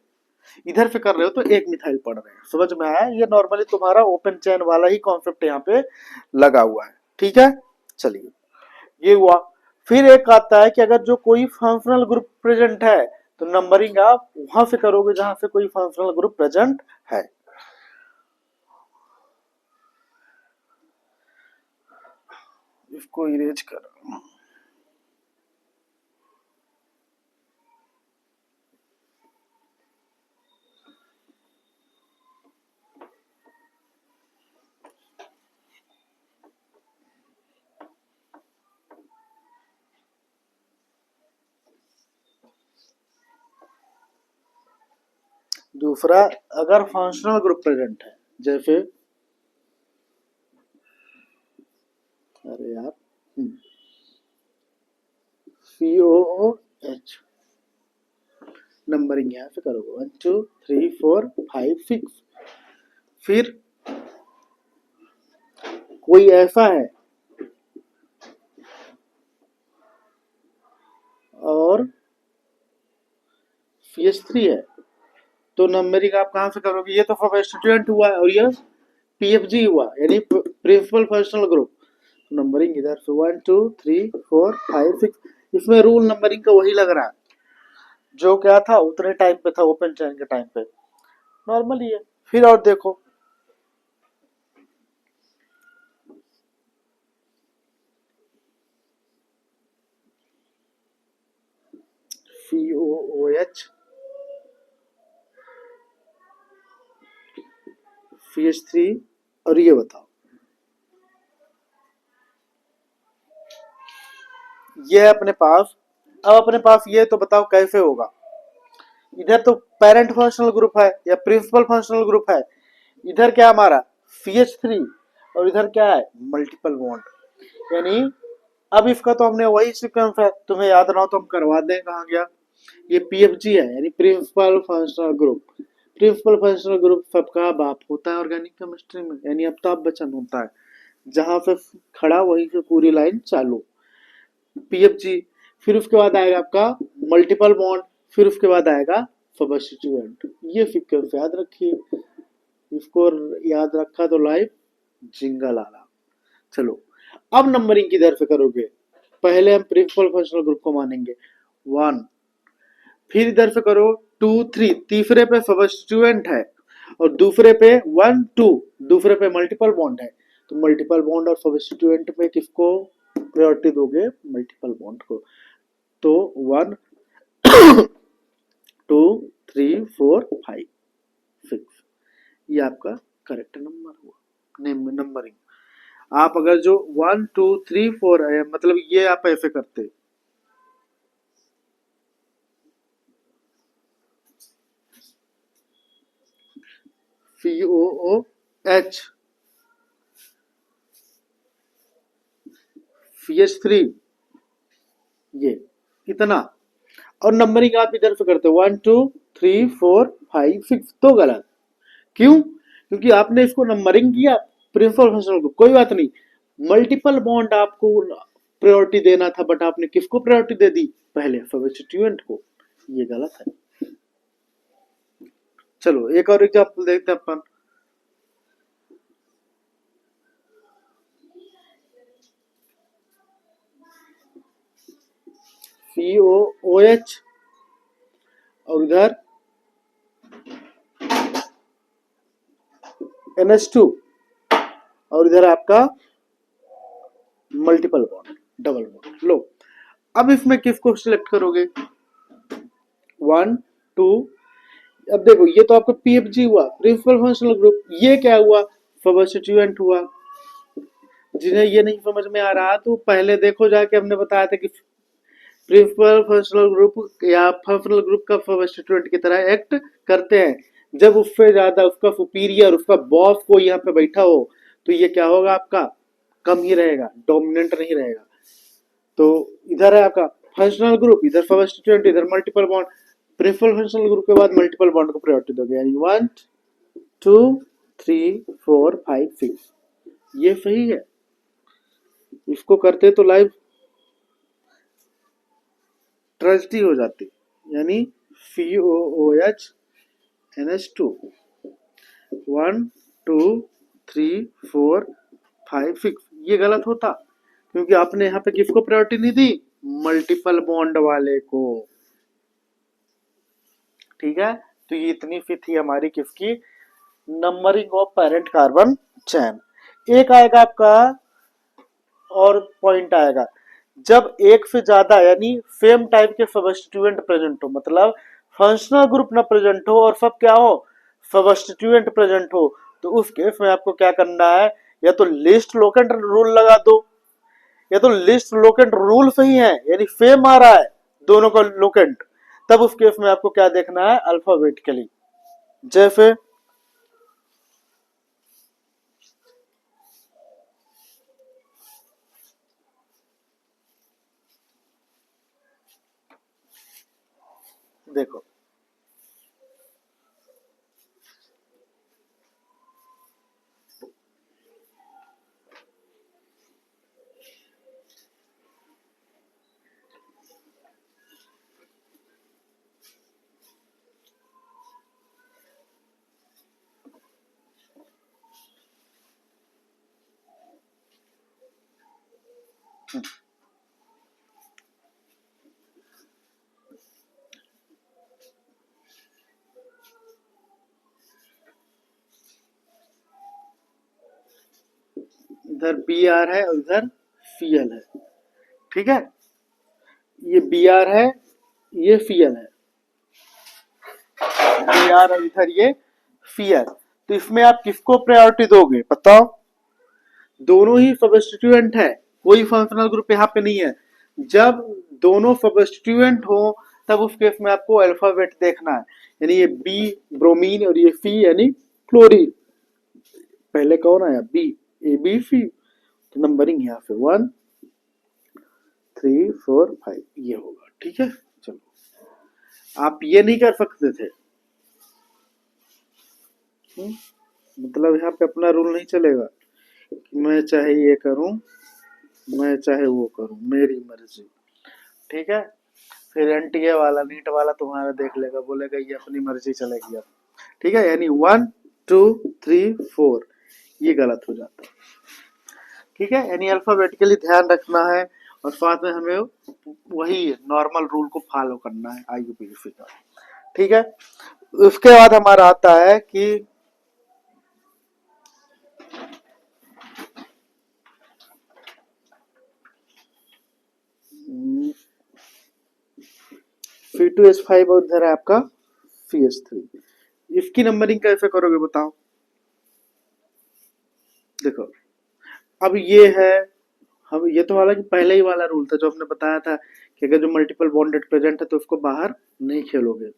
इधर से कर रहे हो तो 1 मिथाइल पड़ रहे हैं। समझ में आया? ये नॉर्मली तुम्हारा ओपन चेन वाला ही कॉन्सेप्ट यहाँ पे लगा हुआ है। ठीक है, चलिए ये हुआ। फिर एक आता है कि अगर जो कोई फंक्शनल ग्रुप प्रेजेंट है तो नंबरिंग आप वहां से करोगे जहां से कोई फंक्शनल ग्रुप प्रेजेंट है। इसको इरेज कर, दूसरा अगर फंक्शनल ग्रुप प्रेजेंट है, जैसे अरे यार COOH, नंबरिंग यहाँ से करोगे 1 2 3 4 5 6। फिर कोई ऐसा है और CH3 है, तो नंबरिंग आप कहां से करोगे? ये तो सब्स्टिट्यूएंट हुआ और ये PFG हुआ, यानी प्रिंसिपल फंक्शनल ग्रुप। नंबरिंग इधर से 1 2 3 4 5 6, इसमें रूल नंबरिंग का वही लग रहा है जो क्या था उतने टाइम पे था, ओपन चैन के टाइम पे नॉर्मली है। फिर और देखो COOH CH3, और ये बताओ ये अपने पास, अब अपने पास ये तो बताओ कैसे होगा? इधर तो पेरेंट फंक्शनल ग्रुप है या प्रिंसिपल फंक्शनल ग्रुप है, इधर क्या हमारा CH3 और इधर क्या है मल्टीपल बॉन्ड, यानी अब इसका तो हमने वही सीक्वेंस है, तुम्हें याद ना हो तो हम करवा दें। कहाँ गया? ये PFG है, यानी principal functional group. Principal functional group सबका बाप होता है ऑर्गेनिक केमिस्ट्री में, यानी अमिताभ बच्चन होता है, जहां से खड़ा वहीं से पूरी लाइन चालू, PFG। फिर उसके बाद आएगा आपका मल्टीपल बॉन्ड, फिर उसके बाद आएगा सब्स्टिट्यूएंट। ये सीक्वेंस याद रखिए, इसको याद रखा तो लाइफ जिंगल आला। चलो अब नंबरिंग किधर से करोगे? पहले हम प्रिंसिपल फंक्शनल ग्रुप को मानेंगे 1, फिर इधर से करो 2 3, तीसरे पे सब्स्टिट्यूएंट है और दूसरे पे 1 2, दूसरे पे मल्टीपल बॉन्ड है, तो मल्टीपल बॉन्ड और सब्स्टिट्यूएंट में किसको प्रायोरिटी दोगे? मल्टीपल बॉन्ड को। तो 1 2 3 4 5 6, ये आपका करेक्ट नंबर हुआ नंबरिंग। आप अगर जो 1 2 3 4 है, मतलब ये आप ऐसे करते COOH CH3, ये इतना, और नंबरिंग आप इधर से करते 1 2 3 4 5 6, तो गलत। क्यों? क्योंकि आपने इसको नंबरिंग किया प्रिंसिपल फंक्शनल को, कोई बात नहीं, मल्टीपल बॉन्ड आपको प्रायोरिटी देना था, बट आपने किसको प्रायोरिटी दे दी? पहले सब्स्टिट्यूएंट को, ये गलत है। चलो एक और एग्जाम्पल देखते हैं अपन। COOH और इधर NH2 और इधर आपका मल्टीपल बॉन्ड, डबल बॉन्ड। लो अब इसमें किसको सिलेक्ट करोगे? 1 2। अब देखो ये तो आपका PFG हुआ, प्रिंसिपल फंक्शनल ग्रुप। ये क्या हुआ? सबस्टिट्यूएंट हुआ। जिन्हें ये नहीं समझ में आ रहा तो पहले देखो जाके, हमने बताया था कि प्रिंसिपल फंक्शनल ग्रुप या फंक्शनल ग्रुप का सबस्टिट्यूएंट की तरह एक्ट करते हैं। जब उससे ज्यादा उसका सुपीरियर, उसका बॉस को यहाँ पे बैठा हो तो ये क्या होगा? आपका कम ही रहेगा, डोमिनेंट नहीं रहेगा। तो इधर है आपका फंक्शनल ग्रुप, इधर सबस्टिट्यूएंट, इधर multiple bond. Principal functional group के बाद मल्टीपल बॉन्ड को प्रायोरिटी दोगे, यानी 1 2 3 4 5 6। ये सही है। इसको करते तो लाइफ ट्रेजेडी हो जाती, यानी COOH NH2 1 2 3 4 5 6। ये गलत होता क्योंकि आपने यहाँ पे किसको प्रायोरिटी नहीं दी? मल्टीपल बॉन्ड वाले को। ठीक है, तो ये इतनी सी थी हमारी किसकी? Numbering of parent carbon chain. एक आएगा आपका और पॉइंट आएगा, जब एक से ज्यादा यानी सेम टाइप के सबस्टिट्यूएंट प्रेजेंट हो, मतलब फंक्शनल ग्रुप ना प्रेजेंट हो और सब क्या हो? सबस्टिट्यूएंट प्रेजेंट हो, तो उस केस में आपको क्या करना है? या तो लिस्ट लोकेंट रूल लगा दो, या तो लिस्ट लोकेंट रूल सही है यानी सेम आ रहा है दोनों का लोकेंट, तब उस केस में आपको क्या देखना है? अल्फाबेटिकली। जैसे देखो इधर BR है और इधर CL है। ठीक है, ये BR है, ये CL है, BR और इधर ये CL। तो इसमें आप किसको प्रायोरिटी दोगे बताओ? दोनों ही सबस्टिट्यूएंट है, कोई फंक्शनल ग्रुप यहाँ पे नहीं है। जब दोनों सबस्टिट्यूएंट हो तब उस केस में आपको अल्फाबेट देखना है, यानी ये B ब्रोमीन और ये C यानी क्लोरीन। पहले कौन आया? B, ABC। तो नंबरिंग यहाँ पे 1 3 4 5 ये होगा। ठीक है, चलो आप ये नहीं कर सकते थे। मतलब यहाँ पे अपना रूल नहीं चलेगा कि मैं चाहे ये करूं, मैं चाहे वो करूं, मेरी मर्जी। ठीक है, फिर NTA वाला, नीट वाला तुम्हारा देख लेगा, बोलेगा ये अपनी मर्जी चलेगी अब। ठीक है, यानी 1 2 3 4 ये गलत हो जाता है। ठीक है, यानी अल्फाबेटिकली ध्यान रखना है और साथ में हमें वही नॉर्मल रूल को फॉलो करना है IUPAC का। ठीक है, उसके बाद हमारा आता है कि C2H5 और इधर है आपका CH3। इसकी नंबरिंग कैसे करोगे बताओ? देखो अब ये है, हम ये तो हालांकि पहले ही वाला रूल था जो हमने बताया था कि अगर जो मल्टीपल बॉन्डेड प्रेजेंट है तो उसको बाहर नहीं खेलोगे।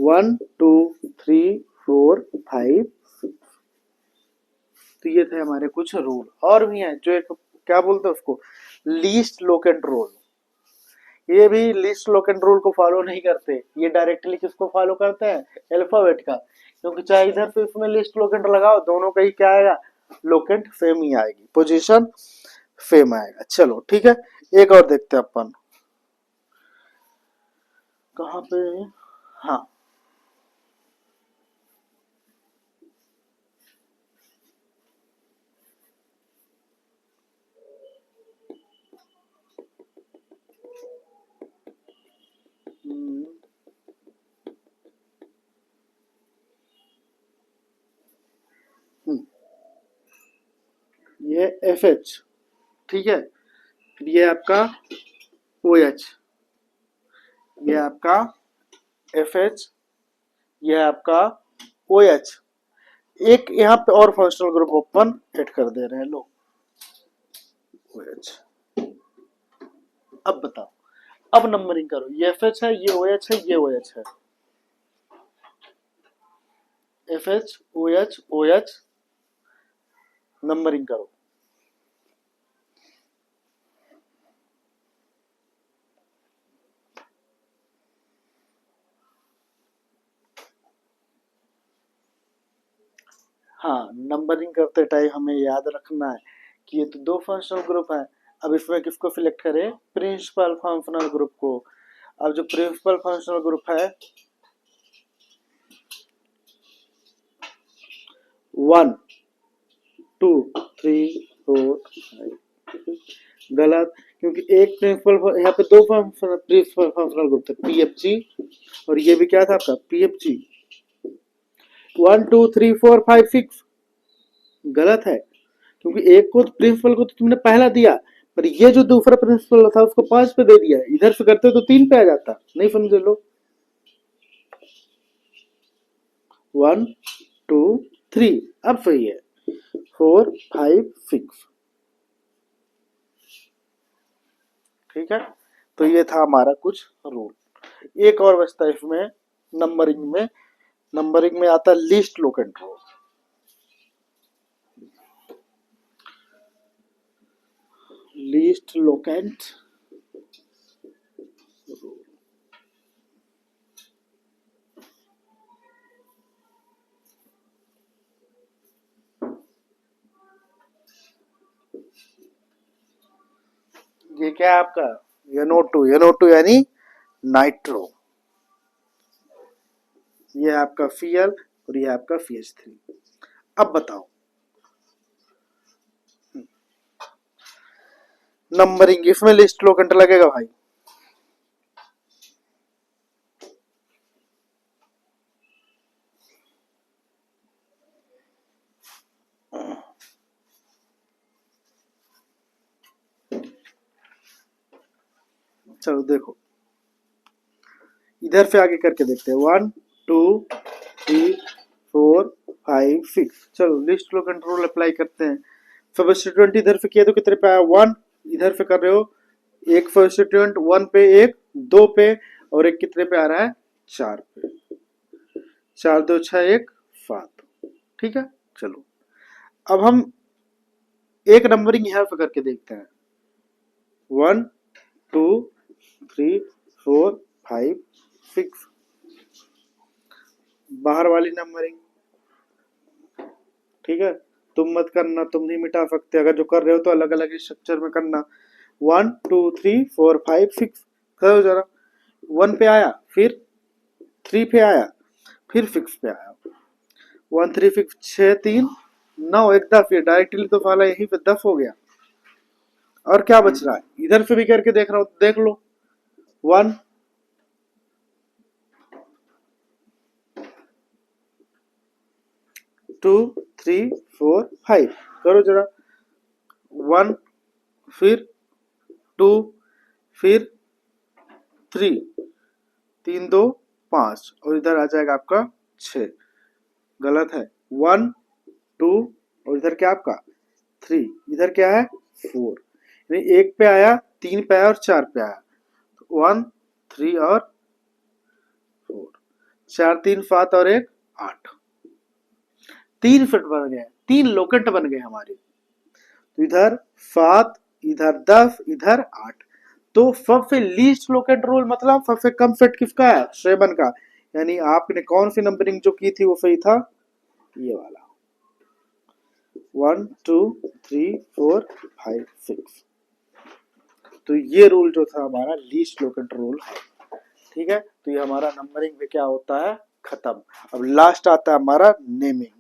1 2 3 4 5 तो ये थे हमारे कुछ रूल। और भी हैं जो एक क्या बोलते हैं उसको, लीस्ट लोकेंट रूल। ये भी लिस्ट लोकेंट रूल को फॉलो नहीं करते, ये डायरेक्टली किसको फॉलो करते हैं? अल्फाबेट का। क्योंकि चाहे इधर से इसमें लिस्ट लोकेंट लगाओ, दोनों का ही क्या आएगा? लोकेंट सेम ही आएगी, पोजीशन सेम आएगा। चलो ठीक है, एक और देखते हैं अपन कहाँ पे। हाँ, ये FH, ठीक है, फिर ये आपका OH, ये आपका FH, ये आपका OH। एक यहाँ पे और फंक्शनल ग्रुप ओपन ऐड कर दे रहे हैं लोग, OH। अब बताओ, अब नंबरिंग करो, ये FH है, ये OH है, ये OH है, FH OH OH, नंबरिंग करो। हाँ, नंबरिंग करते टाइम हमें याद रखना है कि ये तो दो फंक्शनल ग्रुप है। अब इसमें किसको सिलेक्ट करें? प्रिंसिपल फंक्शनल ग्रुप को। अब जो प्रिंसिपल फंक्शनल ग्रुप है 1 2 3 4 5, गलत, क्योंकि एक प्रिंसिपल, यहाँ पे दो प्रिंसिपल फंक्शनल ग्रुप थे, PFG, और ये भी क्या था आपका PFG। 1 2 3 4 5 6 गलत है, क्योंकि एक को प्रिंसिपल को तो तुमने पहला दिया, पर ये जो दूसरा प्रिंसिपल था उसको 5 पे दे दिया। इधर से करते तो 3 पे आ जाता। नहीं समझे लो? 1 2 3, अब सही है। 4 5 6, ठीक है। तो ये था हमारा कुछ रूल। एक और बचता है इसमें नंबरिंग में। नंबरिंग में आता है least locant rule. Least locant rule, ये क्या है आपका? NO2, NO2 यानी नाइट्रो। ये आपका Cl और ये आपका CH3। अब बताओ नंबरिंग, इसमें लिस्ट लोकेंट लगेगा भाई। चलो देखो, इधर से आगे करके देखते हैं। 1 2 3 4 5 6। चलो लिस्ट लो कंट्रोल अप्लाई करते हैं। सब्स्टिट्यूएंट इधर से किया तो कितने पे आया? 1। इधर से कर रहे हो, एक सब्स्टिट्यूएंट 1 पे, एक 2 पे, और एक कितने पे आ रहा है? 4 पे। 4 2 6 1 7, ठीक है। चलो अब हम एक नंबरिंग यहाँ पे करके देखते हैं। 1 2 3 4 5 6, बाहर वाली नंबरिंग, ठीक है। तुम मत करना, तुम नहीं मिटा सकते। अगर जो कर रहे हो तो अलग अलग स्ट्रक्चर में करना। 1 2 3 4 5 6, करो जरा। 1 पे आया, फिर 3 पे आया, फिर 6 पे आया। 1 3 6 6 3 9, एक दफ। ये डायरेक्टली तो साला यहीं पे दफ हो गया। और क्या बच रहा है? इधर से भी करके देख रहा हूं, देख लो। 1 2 3 4 5, करो जरा। 1, फिर 2, फिर 3, 3 2 5, और इधर आ जाएगा आपका 6। गलत है। 1 2, और इधर क्या आपका 3, इधर क्या है 4। यानी एक पे आया, 3 पे आया और 4 पे आया। 1 3 और 4, 4 3 7 और 1 8, 3 फिट बन गए, 3 लोकेट बन गए हमारे। तो इधर 7, इधर 10, इधर 8। तो सबसे लीस्ट लोकेट रूल मतलब सबसे कम फिट किसका है? 7 का। यानी आपने कौन सी नंबरिंग जो की थी वो सही था, ये वाला। 1 2 3 4 5 6। तो ये रूल जो था हमारा लीस्ट लोकेट रूल है, ठीक है। तो ये हमारा नंबरिंग में क्या होता है? खत्म। अब लास्ट आता है हमारा नेमिंग।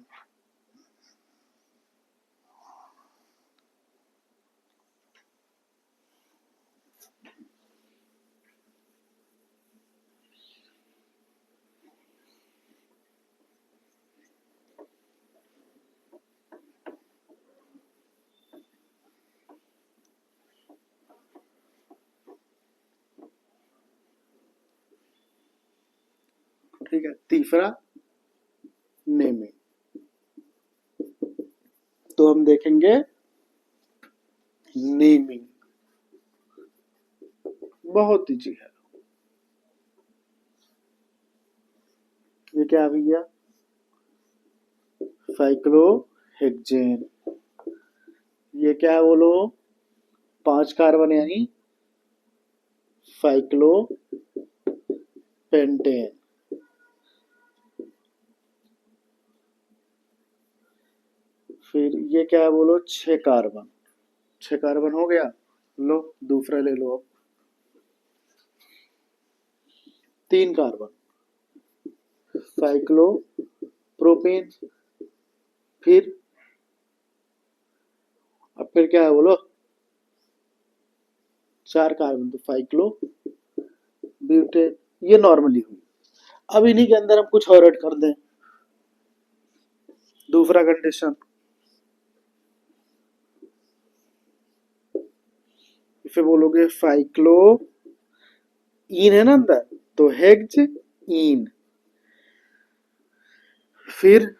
ठीक है। तीसरा नेमिंग, तो हम देखेंगे नेमिंग, बहुत इजी है। ये क्या आ गया, साइक्लोहेक्सेन। ये क्या है बोलो, 5 कार्बन यानी साइक्लोपेंटेन। फिर ये क्या है बोलो, 6 कार्बन। 6 कार्बन हो गया, लो दूसरा ले लो अब, 3 कार्बन, साइक्लोप्रोपेन। फिर अब फिर क्या है बोलो, 4 कार्बन, तो साइक्लो ब्यूटेन। ये नॉर्मली हुई। अब इन्हीं के अंदर हम कुछ और ऐड कर दें, दूसरा कंडीशन, इसे बोलोगे साइक्लो इन है ना अंदर, तो हेक्स इन। फिर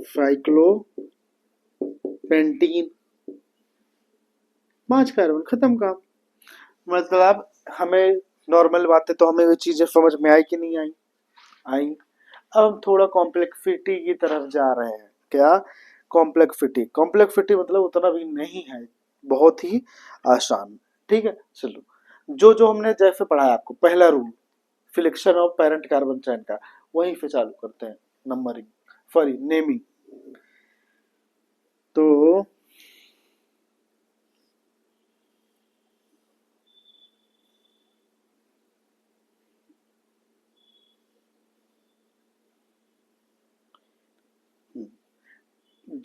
साइक्लो पेंटीन, 5 कार्बन, खत्म काम। मतलब हमें नॉर्मल बातें तो हमें ये चीजें समझ में आई कि नहीं आई, आई। अब हम थोड़ा कॉम्प्लेक्सिटी की तरफ जा रहे हैं। क्या, कॉम्प्लेक्सिटी। कॉम्प्लेक्सिटी मतलब उतना भी नहीं है, बहुत ही आसान। ठीक है, चलो जो जो हमने जैसे पढ़ाया आपको, पहला rule selection of parent carbon चैन का, वहीं से चालू करते हैं नंबरिंग, सॉरी नेमिंग। तो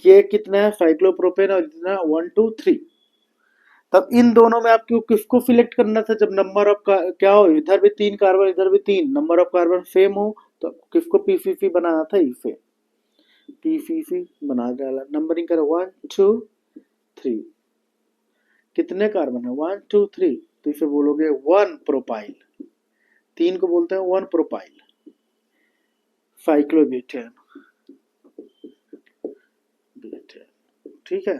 ये कितना है साइक्लोप्रोपेन, और इतना 1 2 3। तब इन दोनों में आपको किसको सिलेक्ट करना था, जब नंबर ऑफ क्या हो, इधर भी 3 कार्बन इधर भी 3, नंबर ऑफ कार्बन सेम हो, तो किसको पीसीसी बनाना था, इसे पीसीसी बना डाला। नंबरिंग करो 1 2 3, कितने कार्बन है 1 2 3, तो इसे बोलोगे 1 प्रोपाइल। 3 को बोलते हैं 1 प्रोपाइल साइक्लोब्यूटेन। ठीक है,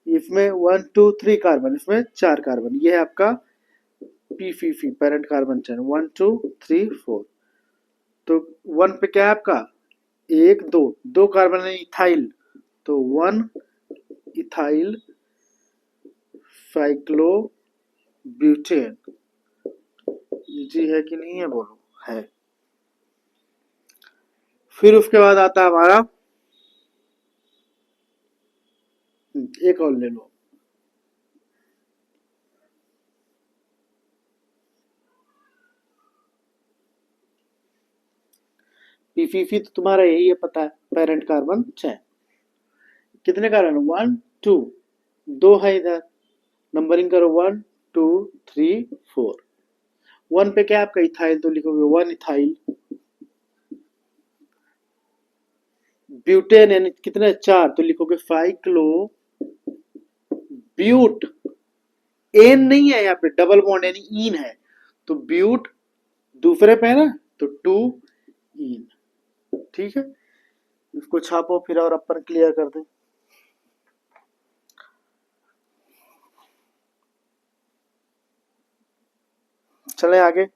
इसमें 1 2 3 कार्बन, इसमें 4 कार्बन, ये है आपका पीसीसी पेरेंट कार्बन चेन 1 2 3 4। तो 1 पे क्या है आपका, 1 2, 2 कार्बन है इथाइल, तो 1 इथाइल साइक्लोब्यूटेन। इजी है कि नहीं है बोलो, है। फिर उसके बाद आता है हमारा, एक और ले लो, पीसीसी तो तुम्हारा यही है, पता है, पेरेंट कार्बन चैन। कितने कार्बन, 1 2, 2 है इधर, नंबरिंग करो 1 2 3 4। 1 पे क्या आपका इथाइल, तो लिखोगे 1 इथाइल। ब्यूटेन यानी कितने, 4, तो लिखोगे साइक्लो ब्यूट। एन नहीं है यहाँ पे, डबल बॉन्ड यानी इन है, तो ब्यूट दूसरे पे है ना, तो 2 इन। ठीक है, इसको छापो फिर और अपन क्लियर कर दें। चले आगे।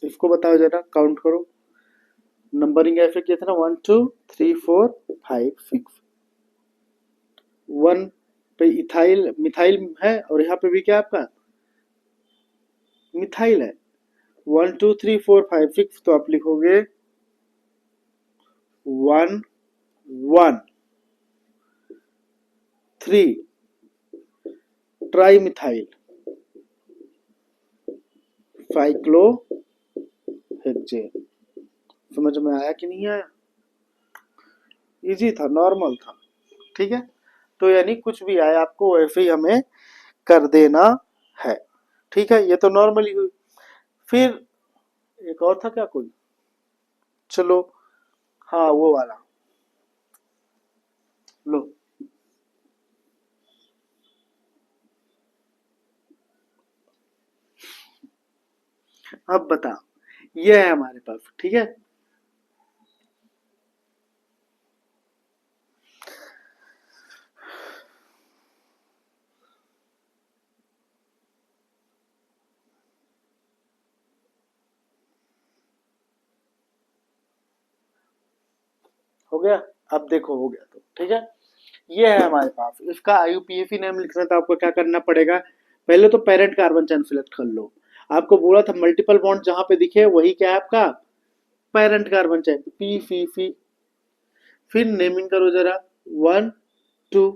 इसको बताओ जरा, काउंट करो, नंबरिंग ऐसे किया था ना, 1 2 3 4 5 6। 1 पे इथाइल मिथाइल है, और यहाँ पे भी क्या आपका मिथाइल है, 1 2 3 4 5 6, तो आप लिखोगे 1 1 3 ट्राई मिथाइल साइक्लोहेक्सेन। समझ में आया कि नहीं आया? इजी था, नॉर्मल था, ठीक है। तो यानी कुछ भी आए आपको वैसे ही हमें कर देना है, ठीक है। ये तो नॉर्मली हुई। फिर एक और था क्या कोई, चलो हाँ वो वाला लो। अब बता, ये है हमारे पास, ठीक है। हो गया? अब देखो हो गया तो ठीक है। ये है हमारे पास, इसका आईयूपीएफी नेम लिखना था, आपको क्या करना पड़ेगा, पहले तो पेरेंट कार्बन चेन सिलेक्ट कर लो। आपको बोला था मल्टीपल बॉन्ड जहां पे दिखे वही क्या है आपका पेरेंट कार्बन चेन, पी फी फी। फिर नेमिंग करो जरा, 1 2,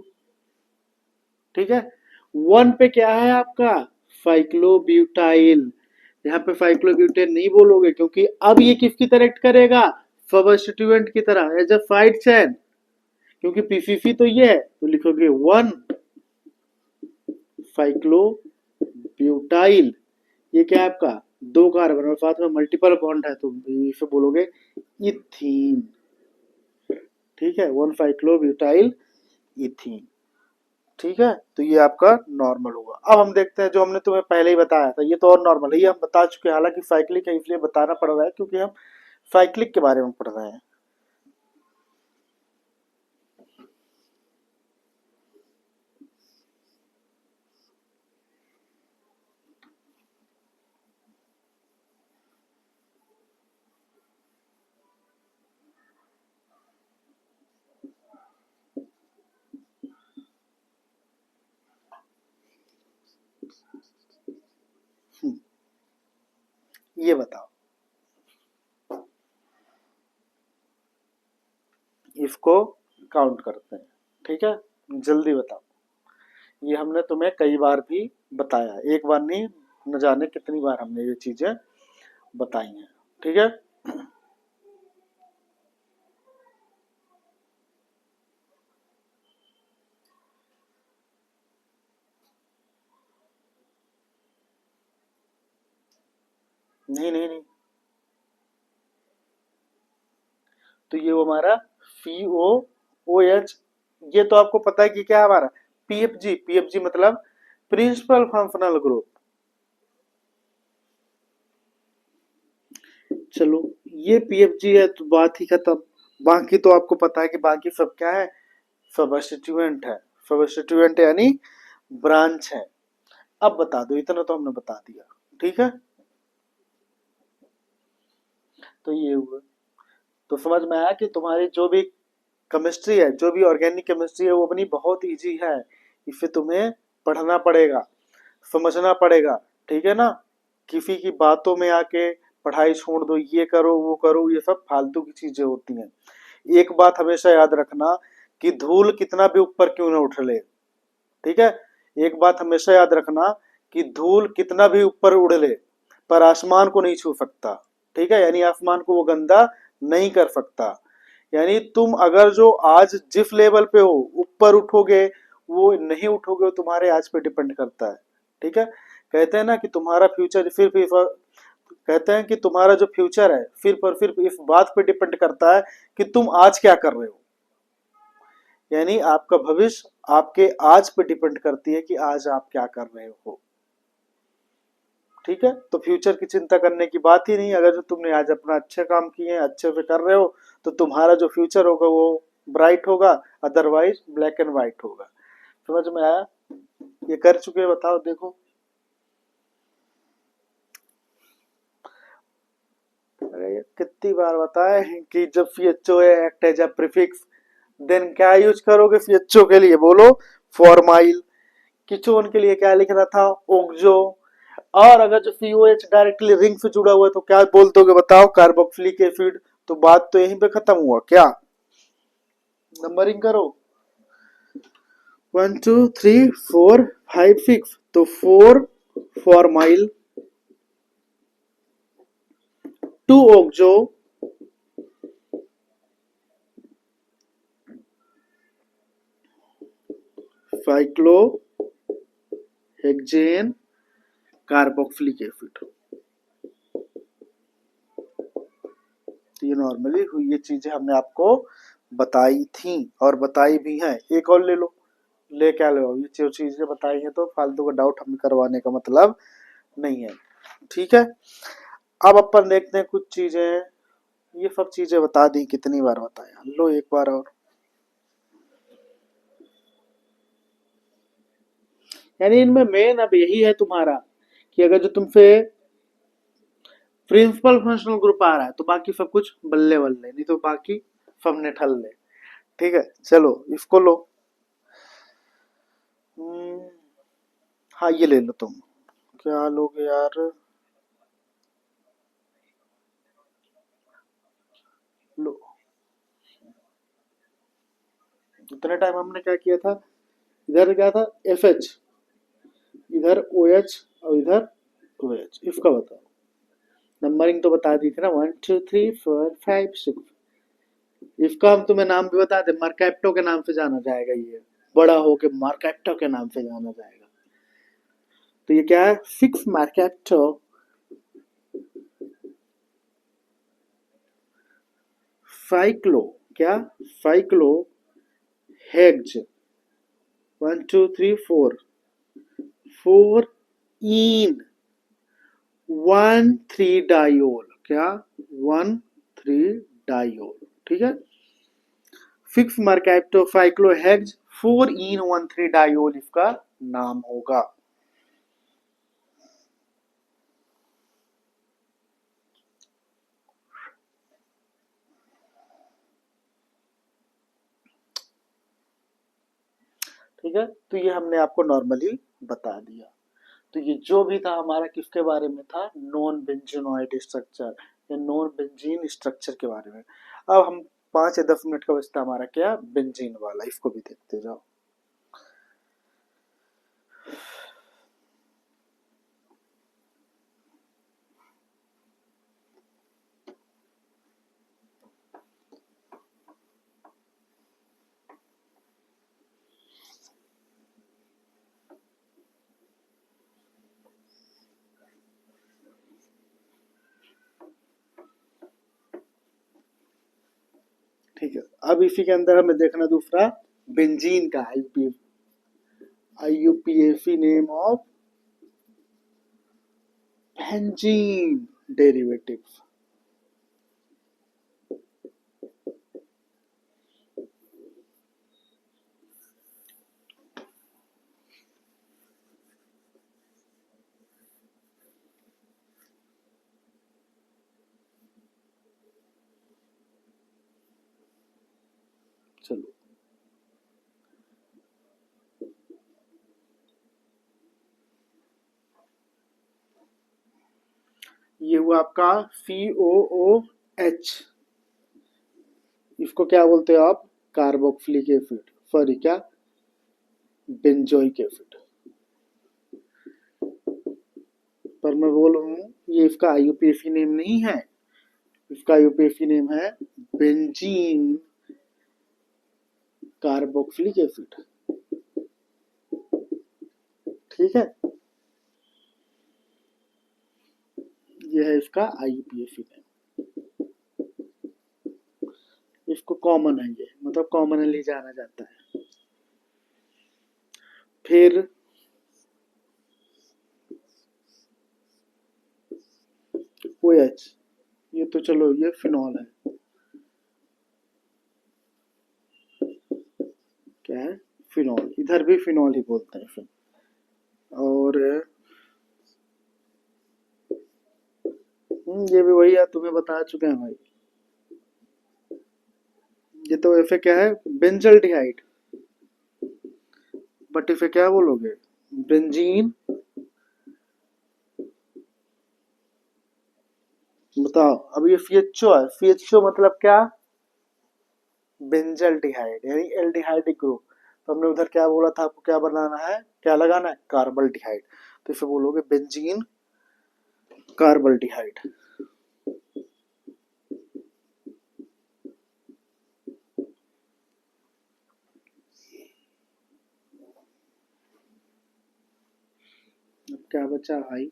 ठीक है। 1 पे क्या है आपका साइक्लोब्यूटाइल। यहाँ पे साइक्लोब्यूटेन नहीं बोलोगे क्योंकि अब ये किसकी तरह एक्ट करेगा, सब्स्टिट्यूएंट की तरह, एज अ साइड चेन, क्योंकि पीसीसी तो ये है, तो लिखोगे 1 साइक्लोब्यूटाइल। ये क्या है आपका दो कार्बन और साथ में मल्टीपल बॉन्ड है, तो इसे बोलोगे इथीन, ठीक है। 1 साइक्लोब्यूटाइल इथीन, ठीक है। तो ये आपका नॉर्मल होगा। अब हम देखते हैं जो हमने तुम्हें पहले ही बताया था, ये तो और नॉर्मल है, ये हम बता चुके हैं। हालांकि साइक्लिक है इसलिए बताना पड़ रहा है क्योंकि हम साइक्लिक के बारे में पढ़ रहे हैं। ये बताओ, इसको काउंट करते हैं, ठीक है। जल्दी बताओ, ये हमने तुम्हें कई बार भी बताया, एक बार नहीं, न जाने कितनी बार हमने ये चीजें बताई हैं, ठीक है। नहीं नहीं नहीं, तो ये हमारा COOH, ये तो आपको पता है कि क्या है हमारा PFG। PFG मतलब प्रिंसिपल फंक्शनल ग्रुप। चलो ये PFG है तो बात ही खत्म। बाकी तो आपको पता है कि बाकी सब क्या है, सबस्टिट्यूएंट है। सबस्टिट्यूएंट यानी ब्रांच है। अब बता दो, इतना तो हमने बता दिया, ठीक है। तो ये हुआ, तो समझ में आया कि तुम्हारी जो भी केमिस्ट्री है, जो भी ऑर्गेनिक केमिस्ट्री है, वो अपनी बहुत इजी है। इसे तुम्हें पढ़ना पड़ेगा, समझना पड़ेगा, ठीक है ना। किसी की बातों में आके पढ़ाई छोड़ दो, ये करो वो करो, ये सब फालतू की चीजें होती हैं। एक बात हमेशा याद रखना कि धूल कितना भी ऊपर क्यों ना उठ ले, ठीक है। एक बात हमेशा याद रखना कि धूल कितना भी ऊपर उड़ ले पर आसमान को नहीं छू सकता, ठीक है। यानी आसमान को वो गंदा नहीं कर सकता। यानी तुम अगर जो आज जिस लेवल पे हो ऊपर उठोगे, वो नहीं उठोगे, वो तुम्हारे आज पे डिपेंड करता है, ठीक है। कहते हैं ना कि तुम्हारा फ्यूचर फिर कहते हैं कि तुम्हारा जो फ्यूचर है फिर इस बात पे डिपेंड करता है कि तुम आज क्या कर रहे हो। यानी आपका भविष्य आपके आज पे डिपेंड करती है कि आज आप क्या कर रहे हो, ठीक है। तो फ्यूचर की चिंता करने की बात ही नहीं। अगर जो तुमने आज अपना अच्छे काम किए हैं, अच्छे से कर रहे हो, तो तुम्हारा जो फ्यूचर होगा वो ब्राइट होगा, अदरवाइज ब्लैक एंड व्हाइट होगा। समझ में आया? ये कर चुके, बताओ देखो। अरे कितनी बार बताए हैं कि जब CHO act as a prefix, then क्या यूज करोगे CHO के लिए, बोलो फॉर्माइल। कीटोन के लिए क्या लिखना था, ओक्सो। और अगर जो FeOH डायरेक्टली रिंग से जुड़ा हुआ है तो क्या बोल दोगे बताओ, कार्बोक्सिलिक एसिड। तो बात तो यहीं पे खत्म हुआ क्या? नंबरिंग करो, 1 2 3 4 5 6, तो 4 formyl, 2 oxo, 5 hexane, carboxylic acid. ये नॉर्मली हुई ये चीजें हमने आपको बताई थी और बताई भी हैं। एक और ले लो, ले क्या लो, ये जो चीजें बताई हैं तो फालतू का डाउट हमें करवाने का मतलब नहीं है, ठीक है। अब अपन देखते हैं कुछ चीजें, ये सब चीजें बता दी, कितनी बार बताया, लो एक बार और। यानी इनमें मेन अब यही है तुम्हारा कि अगर जो तुमसे प्रिंसिपल फंक्शनल ग्रुप आ रहा है तो बाकी सब कुछ बल्ले बल्ले, नहीं तो बाकी सब ने ठल ले, ठीक है। चलो इसको लो, हाँ ये ले लो तुम, क्या लोगे यार, लो। इतने टाइम हमने क्या किया था, इधर क्या था FH, इधर OH और इधर OH, इसका बताओ। नंबरिंग तो बता दी थी ना, 1 2 3 4 5 6। इसका हम तुम्हें नाम भी बता दें, मार्केप्टो के नाम से जाना जाएगा, ये बड़ा होके मार्केप्टो के नाम से जाना जाएगा। तो ये क्या है, 6 मार्केप्टो, साइक्लो, क्या साइक्लो हेक्स, 1 2 3 4, 4 इन 1 3 डायोल, क्या 1 3 डायोल, ठीक है। 6 मार्केप्टो साइक्लो हेक्स 4 इन 1 3 डायोल इसका नाम होगा। ठीक है, तो ये हमने आपको नॉर्मली बता दिया। तो ये जो भी था हमारा किसके बारे में था, नॉन बेंजीनोइड स्ट्रक्चर या नॉन बेंजीन स्ट्रक्चर के बारे में। अब हम 5 या 10 मिनट का बचता हमारा क्या, बेंजीन वाला, इसको भी देखते जाओ। ठीक है, अब इसी के अंदर हमें देखना दूसरा बेंजीन का IUPAC name of benzene derivative. चलो ये हुआ आपका COOH, इसको क्या बोलते हो आप, कार्बोक्सिलिक एसिड, सॉरी क्या, बेंजोइक एसिड। पर मैं बोल रहा हूँ ये इसका IUPAC नेम नहीं है, इसका IUPAC नेम है बेंजीन कार्बोक्सिलिक एसिड, ठीक है। ये है इसका IUPAC नेम, इसको कॉमन है, ये मतलब कॉमनली जाना जाता है। फिर OH, ये तो चलो ये फिनॉल है, क्या है, फिनॉल, इधर भी फिनॉल ही बोलते हैं फिर। और ये भी वही है, तुम्हें बता चुके हैं भाई। ये तो ऐसे क्या है, बेंजल्डिहाइड, बट इसे क्या बोलोगे, बेंजीन बताओ। अब ये FeHO है, FeHO मतलब क्या? बेंजल्डिहाइड यानी एल्डिहाइडिक ग्रुप। तो हमने उधर क्या बोला था, आपको क्या बनाना है, क्या लगाना है, कार्बल्डिहाइड। तो इसे बोलोगे बेंजीन कार्बल्डिहाइड। अब क्या बचा भाई?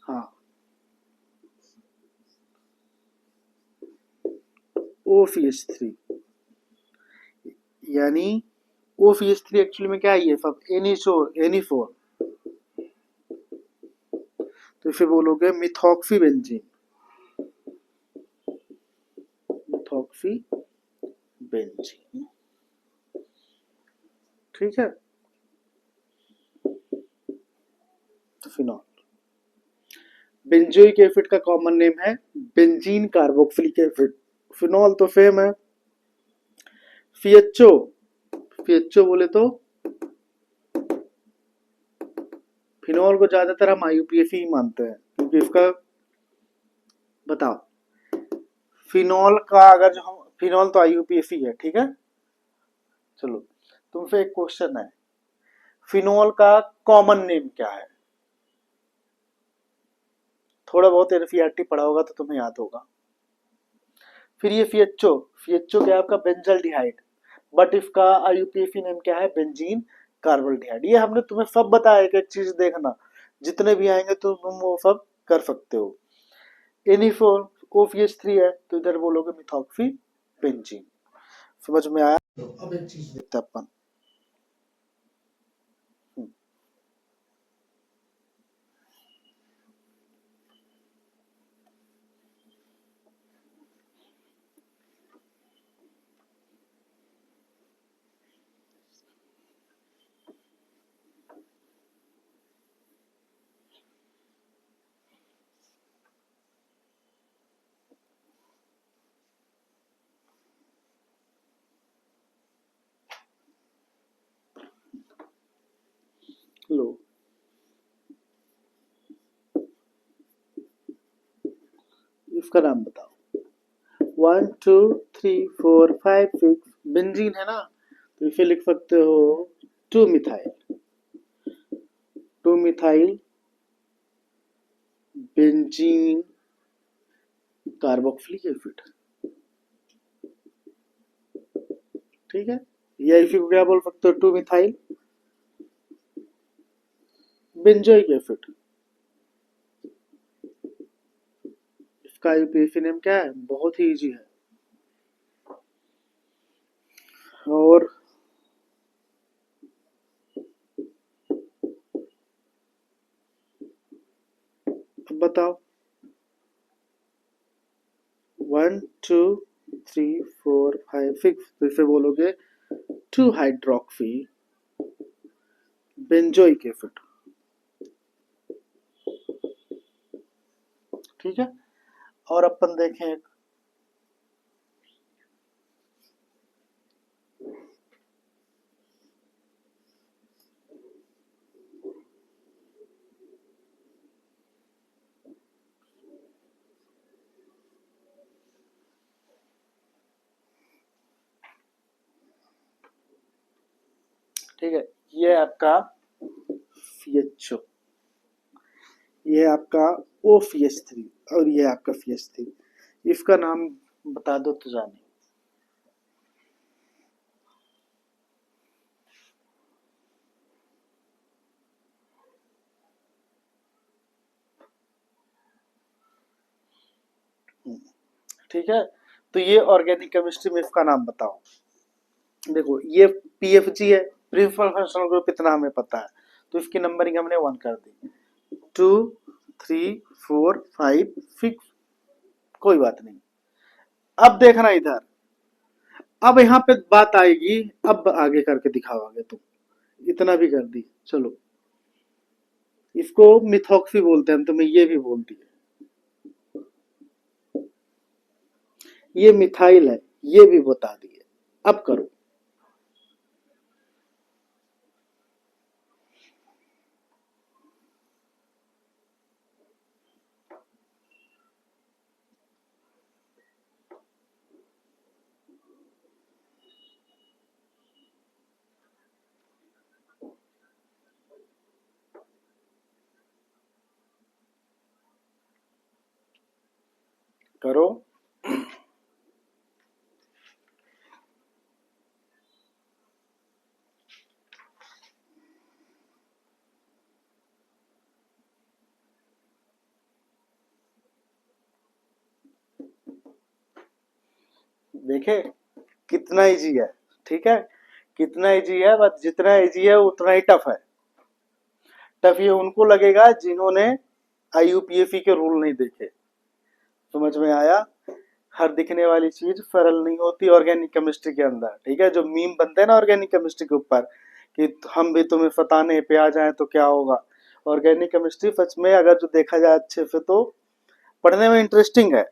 हाँ, OPH3 यानी OPH3 एक्चुअली में क्या है, ये सब Ni4। तो इसे बोलोगे मिथॉक्सी बेंजीन, मिथॉक्सी बेंजीन। ठीक है। तो फिनॉल, बेंजोइक एसिड का कॉमन नेम है बेंजीन कार्बोक्सिलिक एसिड। फिनॉल तो फेम है। FeHO, FeHO बोले तो फिनॉल को ज्यादातर हम IUPAC ही मानते हैं, क्योंकि इसका, बताओ, फिनॉल का अगर जो हम, फिनॉल तो IUPAC है, ठीक है। चलो, तुमसे एक क्वेश्चन है, फिनॉल का कॉमन नेम क्या है? थोड़ा बहुत एनसीईआरटी पढ़ा होगा तो तुम्हें याद होगा। फिर ये FeHO, FeHO क्या है आपका, बेंजल्डिहाइड। बट इसका IUPAC नेम क्या है, बेंजीन कार्बल्डिहाइड। ये हमने तुम्हें सब बताया, एक एक चीज देखना, जितने भी आएंगे तो तुम वो सब कर सकते हो। Ni4 OPH3 है, तो इधर बोलोगे मिथॉक्सी बेंजीन। समझ में आया? तो अब एक चीज देखते हैं अपन। लो, इसका नाम बताओ। 1 2 3 4 5 6, बेंजीन है ना, तो इसे लिख सकते हो 2 methyl, 2 methyl benzene carboxylic acid. ठीक है। या इसी को क्या बोल सकते हो, 2 मिथाइल बेंजोइक एसिड। इसका IUPAC नेम क्या है, बहुत ही इजी है। और अब बताओ, 1 2 3 4 5 6, तो इसे बोलोगे 2 हाइड्रोक्सी बेंजोइक एसिड। ठीक है। और अपन देखें एक, ठीक है, ये आपका FeHO, ये आपका OPH3, और ये आपका FeH3। इसका नाम बता दो तो जाने। ठीक है। तो ये ऑर्गेनिक केमिस्ट्री में इसका नाम बताओ। देखो, ये PFG है, प्रिंसिपल फंक्शनल ग्रुप, इतना हमें पता है, तो इसकी नंबरिंग हमने 1 कर दी। 2 3 4 5 6, कोई बात नहीं। अब देखना इधर, अब यहाँ पे बात आएगी, अब आगे करके दिखाओगे तुम, इतना भी कर दी। चलो, इसको मिथॉक्सी बोलते हैं, तुम्हें ये भी बोल दिए। ये मिथाइल है, ये भी बता दिए। अब करो। करो। देखे कितना इजी है, ठीक है, कितना इजी है, बस जितना इजी है उतना ही टफ है। टफ ये उनको लगेगा जिन्होंने आईयूपीएफई के रूल नहीं देखे। समझ में आया? हर दिखने वाली चीज सरल नहीं होती ऑर्गेनिक केमिस्ट्री के अंदर, ठीक है। जो मीम बनते हैं ना ऑर्गेनिक केमिस्ट्री के ऊपर कि हम भी तुम्हें फताने पे आ जाए तो क्या होगा, ऑर्गेनिक केमिस्ट्री सच में अगर जो देखा जाए अच्छे से तो पढ़ने में इंटरेस्टिंग है।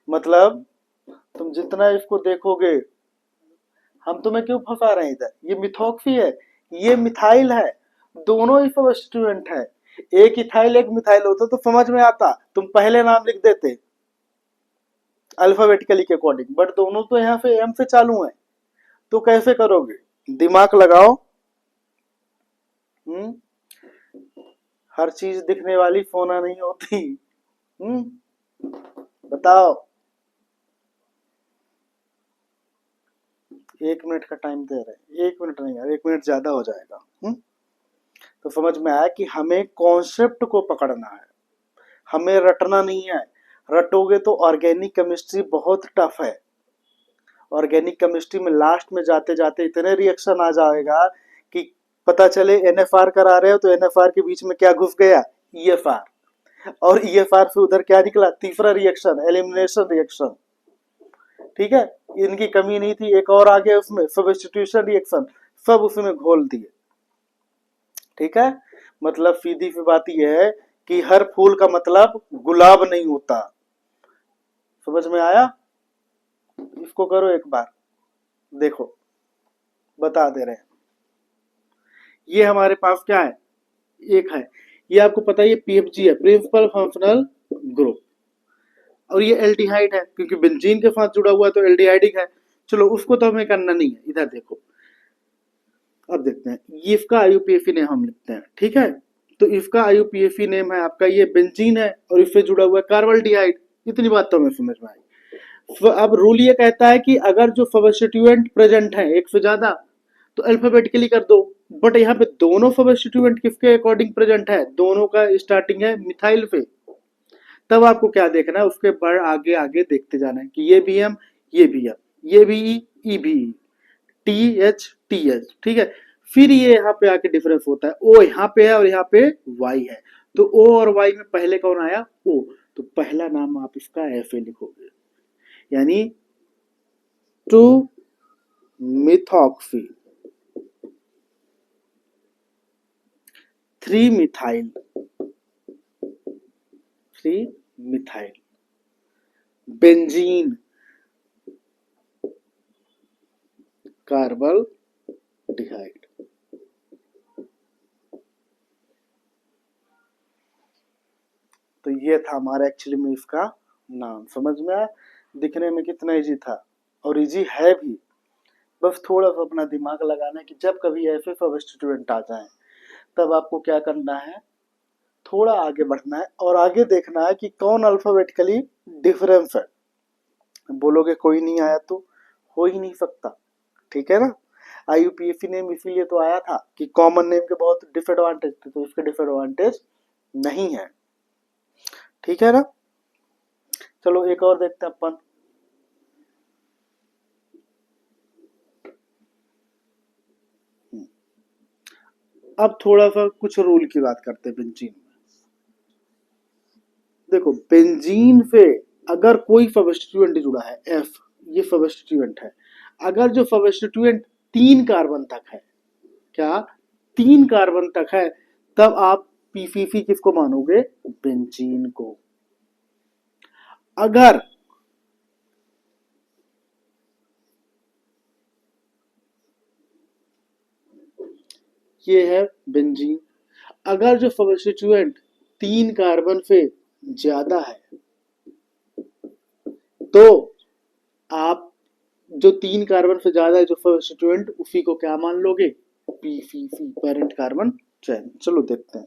मतलब तुम जितना इसको देखोगे, हम तुम्हें क्यों फंसा रहे हैं इधर, ये मिथॉक्सी है, ये मिथाइल है, दोनों ही सब्स्टिट्यूएंट है। एक इथाइल एक मिथाइल होता तो समझ में आता, तुम पहले नाम लिख देते अल्फाबेटिकली के अकॉर्डिंग, बट दोनों तो यहाँ पे एम से चालू है, तो कैसे करोगे? दिमाग लगाओ। हम्म हर चीज दिखने वाली सोना नहीं होती। बताओ। 1 मिनट का टाइम दे रहे हैं, 1 मिनट नहीं यार, 1 मिनट ज्यादा हो जाएगा। तो समझ में आया कि हमें कॉन्सेप्ट को पकड़ना है, हमें रटना नहीं है। रटोगे तो ऑर्गेनिक केमिस्ट्री बहुत टफ है। ऑर्गेनिक केमिस्ट्री में लास्ट में जाते जाते इतने रिएक्शन आ जाएगा कि पता चले एनएफआर करा रहे हो तो एनएफआर के बीच में क्या घुस गया, ईएफआर, और ईएफआर से उधर क्या निकला, तीसरा रिएक्शन, एलिमिनेशन रिएक्शन। ठीक है, इनकी कमी नहीं थी, एक और आ गया उसमें, सब्स्टिट्यूशन रिएक्शन, सब उसमें घोल दिए। ठीक है, मतलब सीधी सी बात यह है कि हर फूल का मतलब गुलाब नहीं होता। समझ में आया? इसको करो एक बार, देखो बता दे रहे हैं। ये हमारे पास क्या है, एक है, ये आपको पता है, ये पीएफजी है, प्रिंसिपल फंक्शनल ग्रुप, और ये एल्डिहाइड है क्योंकि बेंजीन के साथ जुड़ा हुआ है तो एल्डिहाइडिक है। चलो उसको तो हमें करना नहीं है, इधर देखो। अब देखते हैं, ये इसका आईयूपीएफई नेम हम लिखते हैं, ठीक है। तो इसका आईयूपीएफई नेम है आपका, ये बेंजीन है और इससे जुड़ा हुआ है कार्बल्डिहाइड। इतनी बात तो हमें समझ में आई। अब रूल ये कहता है कि अगर जो सब्स्टिट्यूएंट प्रेजेंट है एक से ज्यादा तो अल्फाबेटिकली कर दो, बट यहाँ पे दोनों सब्स्टिट्यूएंट किसके अकॉर्डिंग प्रेजेंट है, दोनों का स्टार्टिंग है मिथाइल पे। तब आपको क्या देखना है, उसके पर आगे आगे देखते जाना है कि ये भी एम, ये भी एम, ये भी ई भी टी एच टी एच, ठीक है। फिर ये यहाँ पे आके डिफरेंस होता है, ओ यहाँ पे है और यहाँ पे वाई है, तो ओ और वाई में पहले कौन आया, ओ, तो पहला नाम आप इसका एफ ए लिखोगे, यानी two methoxy 3 methyl, 3 methyl benzene carbaldehyde. तो ये था हमारा एक्चुअली में इसका नाम। समझ में आया? दिखने में कितना इजी था, और इजी है भी, बस थोड़ा सा अपना दिमाग लगाना है कि जब कभी ऐसे सब्स्टिट्यूएंट आ जाए तब आपको क्या करना है, थोड़ा आगे बढ़ना है और आगे देखना है कि कौन अल्फाबेटिकली डिफरेंस है। बोलोगे कोई नहीं आया तो हो ही नहीं सकता, ठीक है ना। आईयूपीएफई नेम इसीलिए तो आया था कि कॉमन नेम के बहुत डिसएडवांटेज थे, तो इसके डिसएडवांटेज नहीं है, ठीक है ना। चलो एक और देखते हैं अपन। अब थोड़ा सा कुछ रूल की बात करते हैं बेंजीन में। देखो बेंजीन से अगर कोई सब्स्टिट्यूएंट जुड़ा है, एफ, ये सब्स्टिट्यूएंट है, अगर जो सब्स्टिट्यूएंट 3 कार्बन तक है, क्या 3 कार्बन तक है, तब आप पीसीसी किसको मानोगे, बेंजीन को। अगर ये है बेंजीन, अगर जो सब्स्टिट्यूएंट 3 कार्बन से ज्यादा है तो आप जो 3 कार्बन से ज्यादा है जो सब्स्टिट्यूएंट, उसी को क्या मान लोगे, पीसीसी, पेरेंट कार्बन चेन। चलो देखते हैं।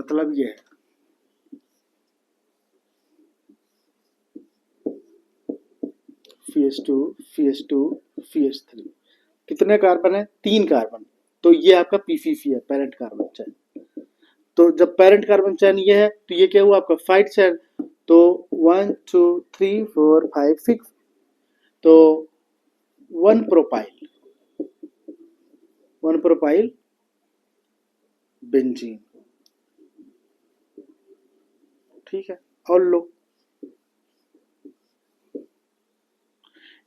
मतलब ये है FeS2 FeS2 FeS3, कितने कार्बन है? 3 कार्बन। तो ये आपका PCC है, पेरेंट कार्बन चेन। तो जब पेरेंट कार्बन चेन ये है तो ये क्या हुआ आपका 5 चेन। तो 1 2 3 4 5 6, तो 1 प्रोपाइल, 1 प्रोपाइल बेंजीन। ठीक है, और लो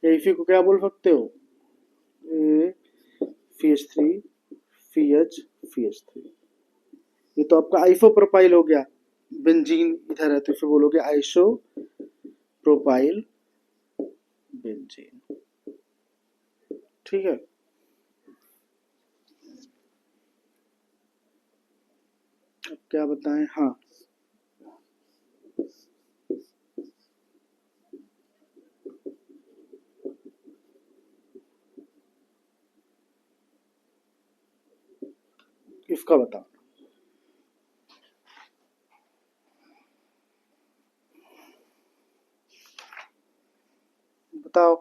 इसी को क्या बोल सकते हो? FeS3 FeH FeS3। ये तो आपका आइसो प्रोपाइल हो गया, बेंजीन इधर है तो इसे बोलोगे आइसो प्रोपाइल बेंजीन। ठीक है, अब क्या बताएं? हाँ, इसका बताओ, बताओ।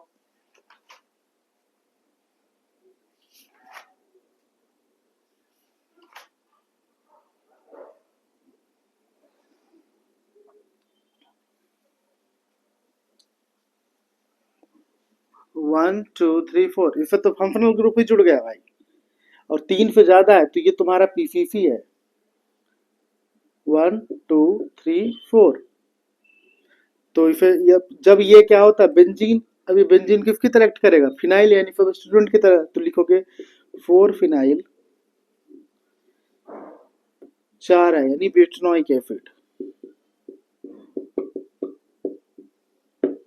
1 2 3 4, इससे तो फंक्शनल ग्रुप ही जुड़ गया भाई। और 3 से ज्यादा है तो ये तुम्हारा PCC है। 1 2 3 4। तो इसे जब ये क्या होता है बेंजीन, अभी बेंजीन किसकी तरह एक्ट करेगा? फिनाइल यानी स्टूडेंट की तरह। तो लिखोगे 4 फिनाइल 4 है यानी बेंजोइक एसिड।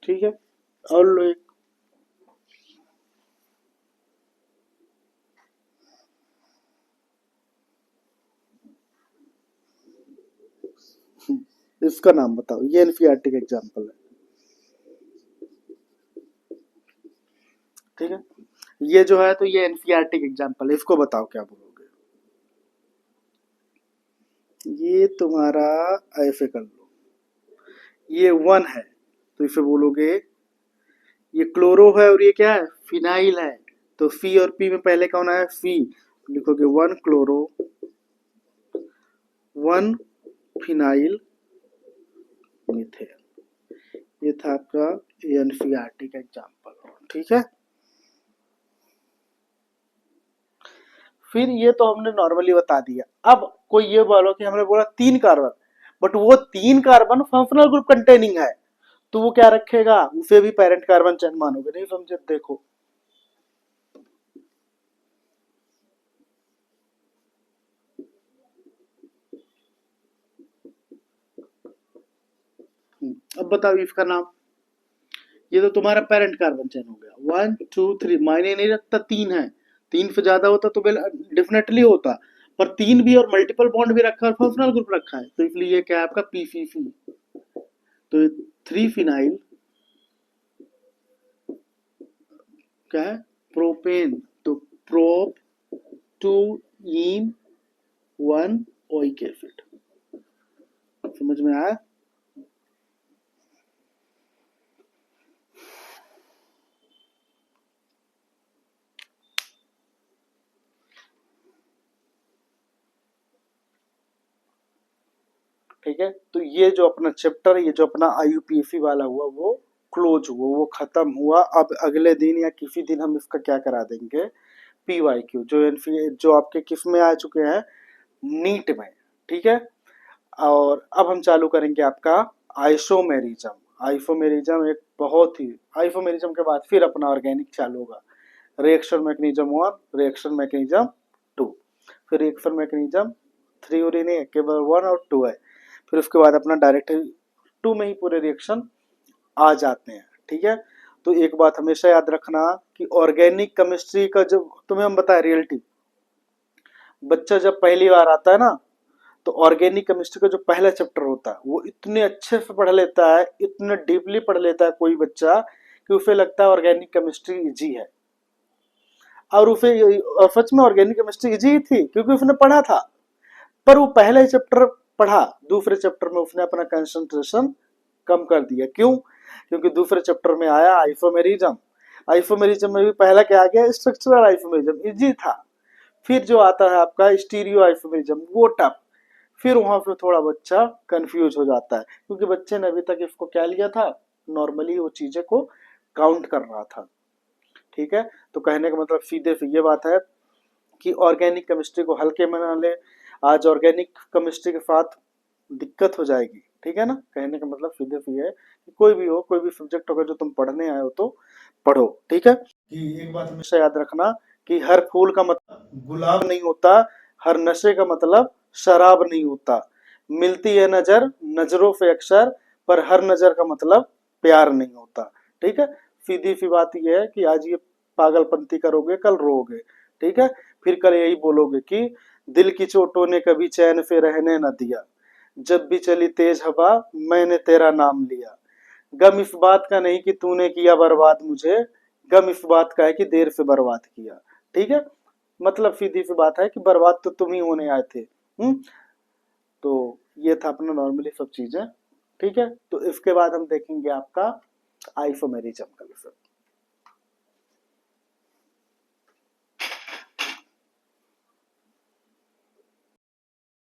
ठीक है, और लो एक इसका नाम बताओ, ये एनसीईआरटी का एग्जांपल है। ठीक है, ये जो है तो ये एनसीईआरटी का एग्जांपल है, इसको बताओ क्या बोलोगे? ये तुम्हारा ऐसे कर लो, ये 1 है तो इसे बोलोगे, ये क्लोरो है और ये क्या है? फिनाइल है। तो सी और पी में पहले कौन आया? सी। लिखोगे 1 क्लोरो 1 फिनाइल मीथेन। ये था आपका एनसीईआरटी का एग्जांपल। ठीक है, फिर ये तो हमने नॉर्मली बता दिया। अब कोई ये बोलो कि हमने बोला 3 कार्बन, बट वो 3 कार्बन फंक्शनल ग्रुप कंटेनिंग है, तो वो क्या रखेगा? उसे भी पेरेंट कार्बन चेन मानोगे? नहीं समझे? देखो, अब बताओ इसका नाम। ये तो तुम्हारा पेरेंट कार्बन चेन हो गया। 1 2 3, मायने नहीं रखता 3 है, 3 से ज्यादा होता तो डेफिनेटली होता, पर 3 भी और मल्टीपल बॉन्ड भी रखा है और फंक्शनल ग्रुप रखा है, तो इसलिए क्या है आपका PCC। तो 3 फिनाइल क्या है? प्रोपेन। तो प्रोप 2 इन 1 ओइक एसिड। समझ में आया? ठीक है, तो ये जो अपना चैप्टर, ये जो अपना IUPAC वाला हुआ वो क्लोज हुआ, वो खत्म हुआ। अब अगले दिन या किसी दिन हम इसका क्या करा देंगे? PYQ, जो आपके किस में आ चुके हैं? नीट में। ठीक है, और अब हम चालू करेंगे आपका आइसोमेरिज्म। आइसोमेरिज्म एक बहुत ही, आइसोमेरिज्म के बाद फिर अपना ऑर्गेनिक चालू होगा। रिएक्शन मैकेनिज्म 1, रिएक्शन मैकेनिज्म 2, फिर रिएक्शन मैकेनिज्म 3 और नहीं, केवल 1 और 2 है। फिर उसके बाद अपना डायरेक्ट 2 में ही पूरे रिएक्शन आ जाते हैं। ठीक है, तो एक बात हमेशा याद रखना कि ऑर्गेनिक केमिस्ट्री का जब तुम्हें हम बताए रियलिटी, बच्चा जब पहली बार आता है ना, तो ऑर्गेनिक केमिस्ट्री का जो पहला चैप्टर होता है वो इतने अच्छे से पढ़ लेता है, इतने डीपली पढ़ लेता है कोई बच्चा, कि उसे लगता है ऑर्गेनिक केमिस्ट्री इजी है। और उसे सच में ऑर्गेनिक केमिस्ट्री इजी ही थी क्योंकि उसने पढ़ा था, पर वो पहला चैप्टर पढ़ा, दूसरे चैप्टर में उसने अपना कंसंट्रेशन कम कर दिया। क्यों? क्योंकि दूसरे चैप्टर में आया आइसोमेरिज्म। आइसोमेरिज्म में भी पहला क्या आ गया, स्ट्रक्चरल आइसोमेरिज्म, इजी था। फिर जो आता है आपका स्टीरियो आइसोमेरिज्म, वो टफ। फिर वहां पे थोड़ा बच्चा कंफ्यूज हो जाता है, क्योंकि बच्चे ने अभी तक इसको क्या लिया था, नॉर्मली वो चीजें को काउंट कर रहा था। ठीक है, तो कहने का मतलब सीधे से ये बात है कि ऑर्गेनिक केमिस्ट्री को हल्के में ना ले। आज ऑर्गेनिक केमिस्ट्री के साथ दिक्कत हो जाएगी। ठीक है ना, कहने का मतलब सीधे से ये है कि कोई भी हो, कोई भी सब्जेक्ट होगा जो तुम पढ़ने आए हो तो पढ़ो। ठीक है, कि एक बात हमेशा याद रखना कि हर फूल का मतलब गुलाब नहीं होता, हर नशे का मतलब शराब नहीं होता। मिलती है नजर नजरों से अक्सर, पर हर नजर का मतलब प्यार नहीं होता। ठीक है, सीधी सी बात यह है कि आज ये पागलपंती करोगे कल रोगे। ठीक है, फिर कल यही बोलोगे कि दिल की चोटों ने कभी चैन से रहने न दिया, जब भी चली तेज हवा मैंने तेरा नाम लिया। गम इस बात का नहीं कि तूने किया बर्बाद मुझे, गम इस बात का है कि देर से बर्बाद किया। ठीक है, मतलब सीधी सी बात है कि बर्बाद तो तुम ही होने आए थे। तो ये था अपना नॉर्मली सब चीजें। ठीक है, तो इसके बाद हम देखेंगे आपका आइसोमेरिज्म का विषय।